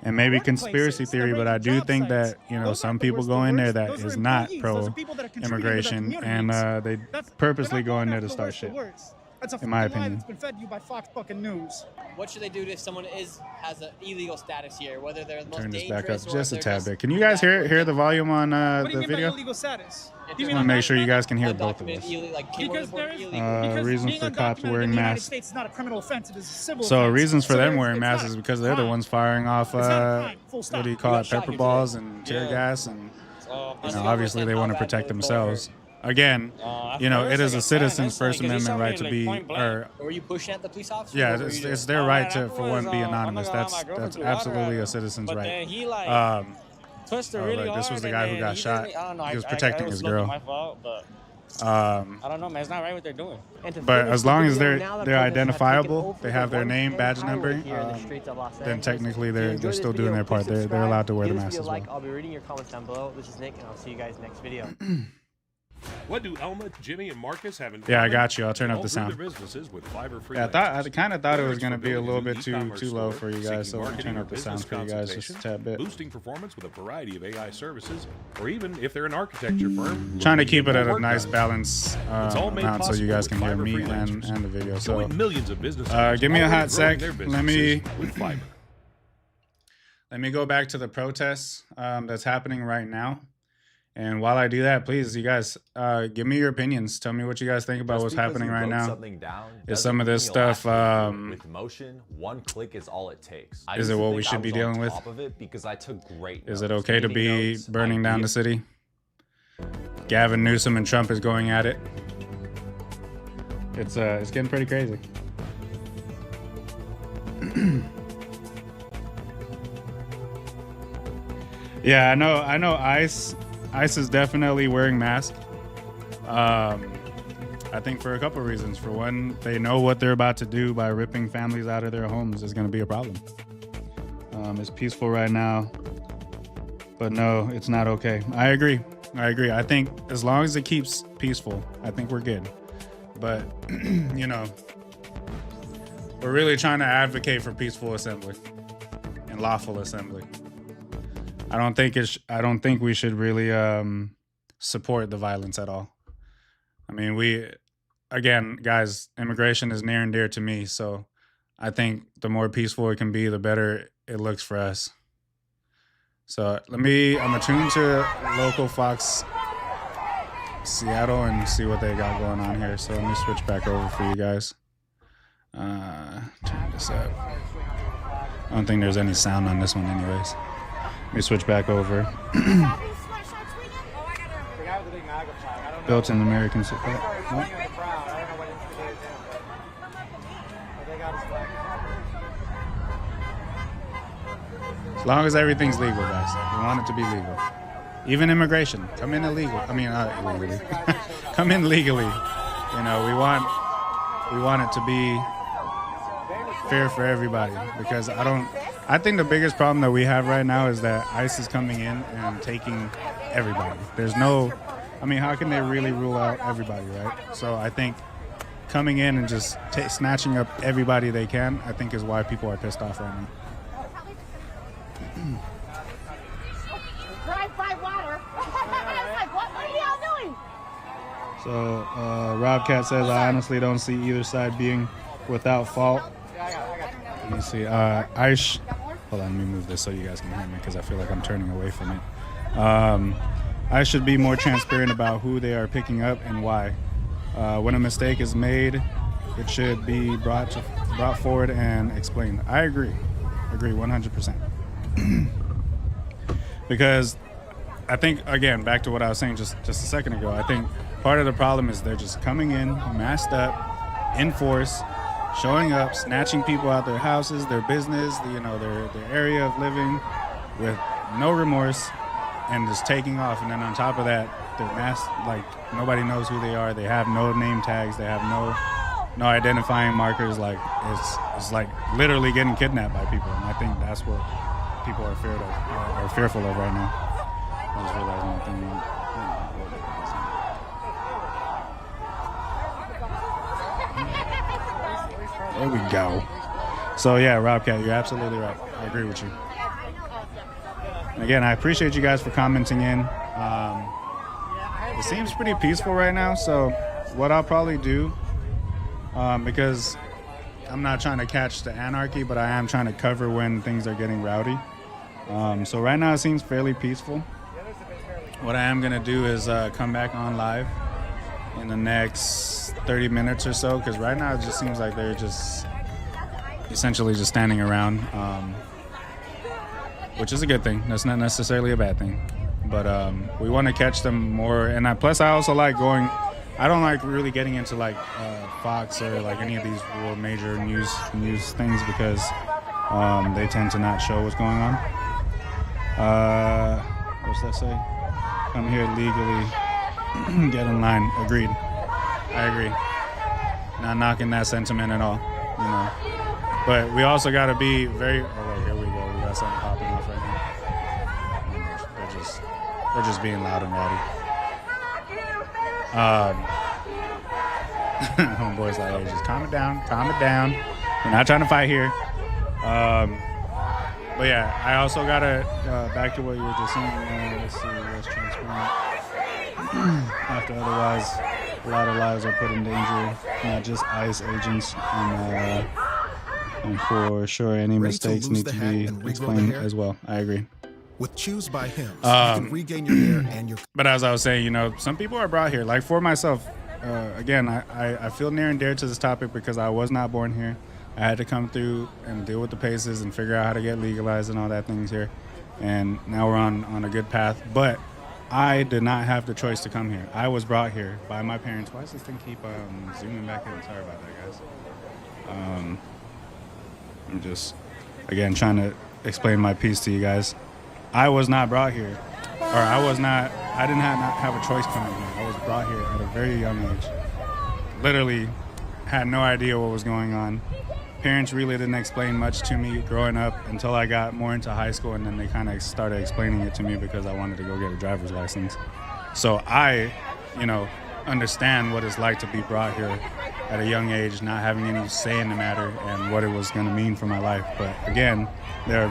[SPEAKER 1] And maybe conspiracy theory, but I do think that, you know, some people go in there that is not pro-immigration, and they purposely go in there to start shit.
[SPEAKER 10] That's a
[SPEAKER 1] in my
[SPEAKER 10] lie
[SPEAKER 1] opinion.
[SPEAKER 10] that's been fed to you by Fox fucking News.
[SPEAKER 24] What should they do if someone has an illegal status here, whether they're the most
[SPEAKER 1] Turn this
[SPEAKER 24] dangerous
[SPEAKER 1] back up
[SPEAKER 24] or
[SPEAKER 1] just a
[SPEAKER 24] if
[SPEAKER 1] tad
[SPEAKER 24] they're
[SPEAKER 1] bit. Can you guys hear the volume on
[SPEAKER 10] What do you
[SPEAKER 1] the
[SPEAKER 10] mean by
[SPEAKER 1] video?
[SPEAKER 10] illegal status?
[SPEAKER 1] I want to make sure you guys can hear both of us.
[SPEAKER 10] Because there is
[SPEAKER 1] Reasons for cops wearing
[SPEAKER 10] in the United
[SPEAKER 1] masks.
[SPEAKER 10] States is not a criminal offense. It is a civil
[SPEAKER 1] So
[SPEAKER 10] offense.
[SPEAKER 1] reasons for
[SPEAKER 10] So
[SPEAKER 1] them
[SPEAKER 10] there's-
[SPEAKER 1] wearing
[SPEAKER 10] it's
[SPEAKER 1] masks
[SPEAKER 10] not
[SPEAKER 1] is because they're the ones firing off what do you call it, pepper balls and tear gas, and you know, obviously they want to protect themselves. again, it is a citizen's First Amendment right to be.
[SPEAKER 24] Were you pushing at the police officer?
[SPEAKER 1] Yeah, it's their right to, for one, be anonymous. That's absolutely a citizen's right. This was the guy who got shot. He was protecting his girl.
[SPEAKER 11] I don't know, man. It's not right what they're doing.
[SPEAKER 1] But as long as they're identifiable, they have their name, badge number, then technically they're still doing their part. They're allowed to wear the mask as well.
[SPEAKER 24] I'll be reading your comments down below. This is Nick, and I'll see you guys next video.
[SPEAKER 12] What do Elma, Jimmy, and Marcus have in common?
[SPEAKER 1] Yeah, I got you. I'll turn up the sound.
[SPEAKER 12] Yeah,
[SPEAKER 1] I kind of thought it was going to be a little bit too low for you guys, so I'll turn up the sound for you guys just a tad bit.
[SPEAKER 12] Boosting performance with a variety of AI services, or even if they're an architecture firm.
[SPEAKER 1] Trying to keep it at a nice balance amount so you guys can hear me and the video. So
[SPEAKER 12] millions of businesses
[SPEAKER 1] give me a hot sec. Let me go back to the protests that's happening right now. And while I do that, please, you guys, give me your opinions. Tell me what you guys think about what's happening right now. Is some of this stuff
[SPEAKER 13] with motion, one click is all it takes.
[SPEAKER 1] Is it what we should be dealing with?
[SPEAKER 13] Because I took great
[SPEAKER 1] notes. Is it okay to be burning down the city? Gavin Newsom and Trump is going at it. It's getting pretty crazy. Yeah, I know. ICE is definitely wearing masks. I think for a couple of reasons. For one, they know what they're about to do by ripping families out of their homes is going to be a problem. It's peaceful right now, but no, it's not okay. I agree. I think as long as it keeps peaceful, I think we're good. But, we're really trying to advocate for peaceful assembly and lawful assembly. I don't think we should really support the violence at all. I mean, again, guys, immigration is near and dear to me, so I think the more peaceful it can be, the better it looks for us. So I'm gonna tune to local Fox Seattle and see what they got going on here. So let me switch back over for you guys. Turn this up. I don't think there's any sound on this one anyways. Let me switch back over. Built-in American. As long as everything's legal, guys. We want it to be legal. Even immigration. Come in illegal. I mean, illegally. Come in legally. We want it to be fair for everybody, because I think the biggest problem that we have right now is that ICE is coming in and taking everybody. How can they really rule out everybody, right? So I think coming in and just snatching up everybody they can, I think is why people are pissed off right now.
[SPEAKER 23] Drive-by water. What are y'all doing?
[SPEAKER 1] So Robcat says, I honestly don't see either side being without fault. Let me see. Aish, hold on, let me move this so you guys can hear me because I feel like I'm turning away from it. I should be more transparent about who they are picking up and why. When a mistake is made, it should be brought forward and explained. I agree 100%. Because I think, again, back to what I was saying just a second ago, I think part of the problem is they're just coming in, masked up, in force, showing up, snatching people out their houses, their business, their area of living with no remorse, and just taking off. And then on top of that, they're masked, like nobody knows who they are. They have no name tags. They have no identifying markers. Like it's like literally getting kidnapped by people. And I think that's what people are fearful of right now. I just realized one thing. There we go. So yeah, Robcat, you're absolutely right. I agree with you. And again, I appreciate you guys for commenting in. It seems pretty peaceful right now, so what I'll probably do, because I'm not trying to catch the anarchy, but I am trying to cover when things are getting rowdy. So right now it seems fairly peaceful. What I am gonna do is come back on live in the next 30 minutes or so, because right now it just seems like they're just essentially just standing around, which is a good thing. That's not necessarily a bad thing, but we want to catch them more. And plus, I also like going. I don't like really getting into like Fox or like any of these real major news things because they tend to not show what's going on. What's that say? Come here legally, get in line. Agreed. I agree. Not knocking that sentiment at all, you know. But we also got to be very. Oh wait, here we go. We got something popping off right now. They're just being loud and rowdy. Homeboy's like, hey, just calm it down. We're not trying to fight here. But yeah, I also gotta back to what you were just saying. Let's see what's transparent. After otherwise, a lot of lives are put in danger, not just ICE agents, and for sure any mistakes need to be explained as well. I agree.
[SPEAKER 2] With Choose by Hims, you can regain your hair and your.
[SPEAKER 1] But as I was saying, you know, some people are brought here. Like for myself, again, I feel near and dear to this topic because I was not born here. I had to come through and deal with the paces and figure out how to get legalized and all that things here. And now we're on a good path. But I did not have the choice to come here. I was brought here by my parents. Why does this thing keep zooming back in? Sorry about that, guys. I'm just, again, trying to explain my piece to you guys. I was not brought here. I didn't have a choice coming here. I was brought here at a very young age. Literally had no idea what was going on. Parents really didn't explain much to me growing up until I got more into high school, and then they kind of started explaining it to me because I wanted to go get a driver's license. So I, you know, understand what it's like to be brought here at a young age, not having any say in the matter and what it was going to mean for my life. But again, there are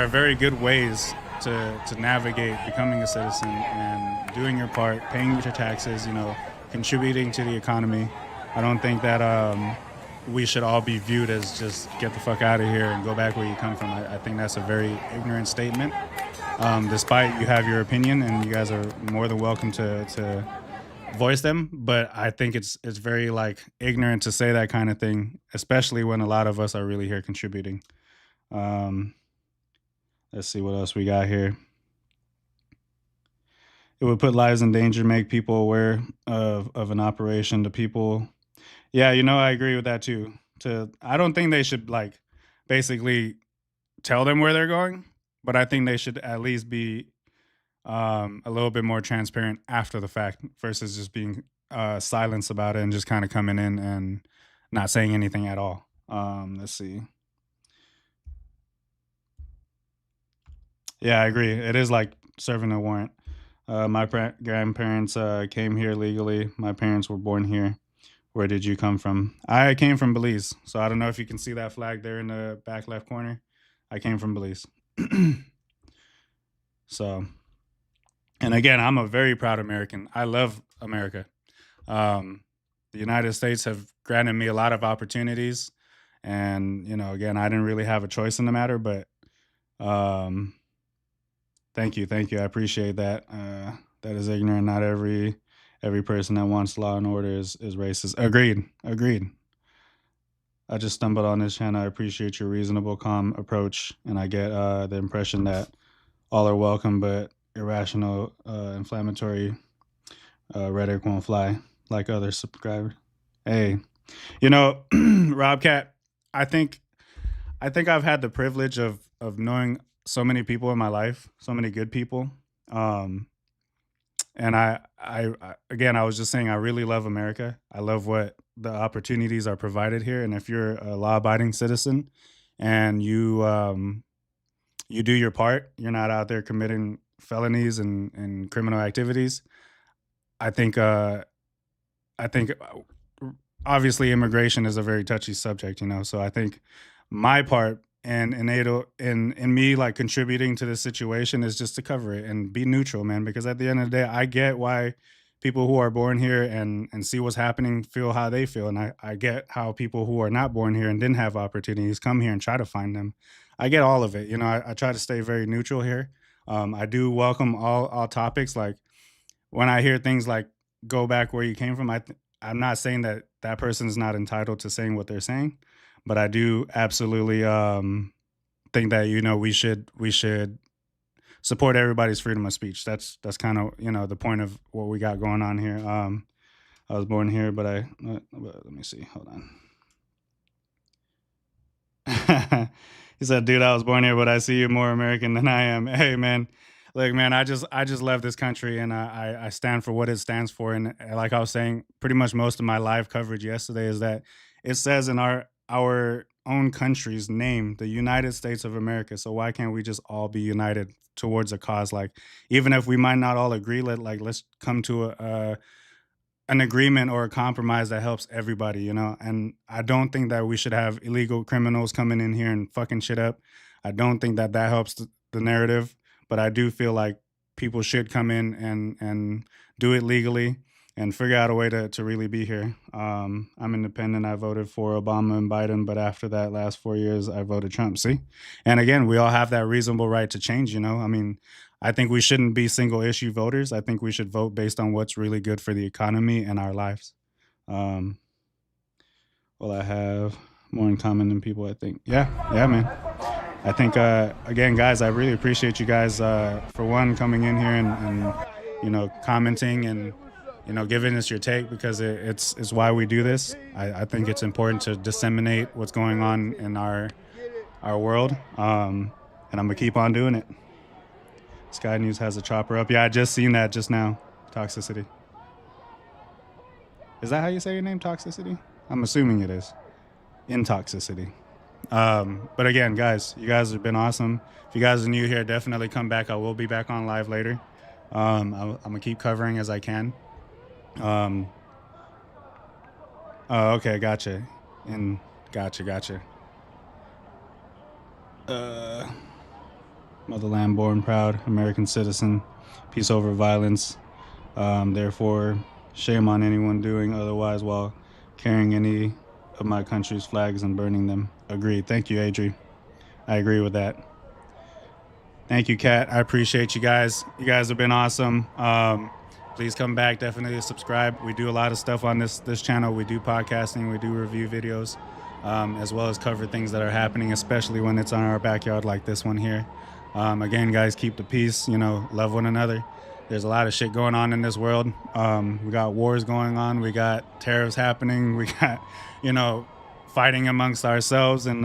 [SPEAKER 1] very good ways to navigate becoming a citizen and doing your part, paying your taxes, you know, contributing to the economy. I don't think that we should all be viewed as just get the fuck out of here and go back where you come from. I think that's a very ignorant statement. Despite you have your opinion and you guys are more than welcome to voice them, but I think it's very like ignorant to say that kind of thing, especially when a lot of us are really here contributing. Let's see what else we got here. It would put lives in danger, make people aware of an operation to people. Yeah, you know, I agree with that too. I don't think they should like basically tell them where they're going, but I think they should at least be a little bit more transparent after the fact versus just being silenced about it and just kind of coming in and not saying anything at all. Let's see. Yeah, I agree. It is like serving a warrant. My grandparents came here legally. My parents were born here. Where did you come from? I came from Belize. So I don't know if you can see that flag there in the back left corner. I came from Belize. So, and again, I'm a very proud American. I love America. The United States have granted me a lot of opportunities. And, you know, again, I didn't really have a choice in the matter, but thank you. I appreciate that. That is ignorant. Not every person that wants law and order is racist. Agreed. I just stumbled on this channel. I appreciate your reasonable, calm approach, and I get the impression that all are welcome, but irrational, inflammatory rhetoric won't fly like other subscribers. Hey, you know, Robcat, I think I've had the privilege of knowing so many people in my life, so many good people. And I again, I was just saying, I really love America. I love what the opportunities are provided here. And if you're a law-abiding citizen and you do your part, you're not out there committing felonies and criminal activities. I think obviously immigration is a very touchy subject, you know. So I think my part and in me like contributing to this situation is just to cover it and be neutral, man, because at the end of the day, I get why people who are born here and see what's happening feel how they feel. And I get how people who are not born here and didn't have opportunities come here and try to find them. I get all of it. You know, I try to stay very neutral here. I do welcome all topics. Like when I hear things like go back where you came from, I'm not saying that person's not entitled to saying what they're saying. But I do absolutely think that, you know, we should support everybody's freedom of speech. That's kind of, you know, the point of what we got going on here. I was born here, but let me see. Hold on. He said, dude, I was born here, but I see you more American than I am. Hey, man. Look, man, I just love this country, and I stand for what it stands for. And like I was saying, pretty much most of my live coverage yesterday is that it says in our own country's name, the United States of America. So why can't we just all be united towards a cause? Like, even if we might not all agree, let's come to an agreement or a compromise that helps everybody, you know? And I don't think that we should have illegal criminals coming in here and fucking shit up. I don't think that helps the narrative, but I do feel like people should come in and do it legally and figure out a way to really be here. I'm independent. I voted for Obama and Biden, but after that last 4 years, I voted Trump. See? And again, we all have that reasonable right to change, you know? I mean, I think we shouldn't be single issue voters. I think we should vote based on what's really good for the economy and our lives. Well, I have more in common than people, I think. Yeah, man. I think, again, guys, I really appreciate you guys, for one, coming in here and you know, commenting and, you know, giving us your take, because it's why we do this. I think it's important to disseminate what's going on in our world, and I'm going to keep on doing it. Sky News has a chopper up. Yeah, I just seen that just now. Toxicity. Is that how you say your name, Toxicity? I'm assuming it is. In Toxicity. But again, guys, you guys have been awesome. If you guys are new here, definitely come back. I will be back on live later. I'm going to keep covering as I can. Oh, okay, gotcha. Gotcha. Motherland born proud, American citizen, peace over violence. Therefore, shame on anyone doing otherwise while carrying any of my country's flags and burning them. Agreed. Thank you, Adri. I agree with that. Thank you, Kat. I appreciate you guys. You guys have been awesome. Please come back. Definitely subscribe. We do a lot of stuff on this channel. We do podcasting. We do review videos, as well as cover things that are happening, especially when it's on our backyard like this one here. Again, guys, keep the peace, you know, love one another. There's a lot of shit going on in this world. We got wars going on. We got tariffs happening. We got, you know, fighting amongst ourselves. And,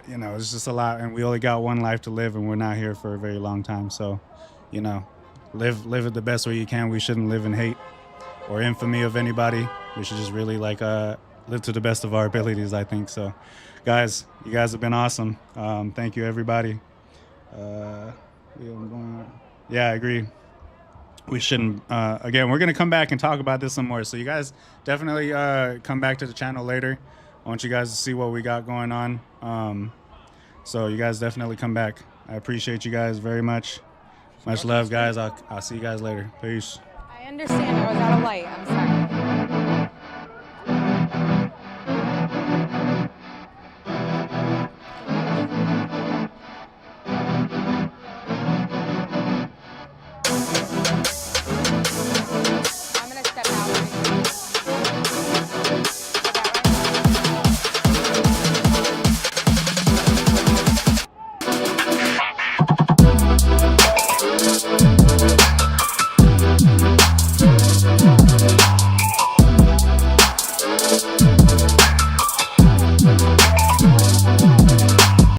[SPEAKER 1] you know, it's just a lot. And we only got one life to live, and we're not here for a very long time. So, you know, live it the best way you can. We shouldn't live in hate or infamy of anybody. We should just really, like, live to the best of our abilities, I think. So, guys, you guys have been awesome. Thank you, everybody. Yeah, I agree. We shouldn't. Again, we're going to come back and talk about this some more. So you guys definitely come back to the channel later. I want you guys to see what we got going on. So you guys definitely come back. I appreciate you guys very much. Much love, guys. I'll see you guys later. Peace.
[SPEAKER 6] I understand. I was out of light. I'm sorry.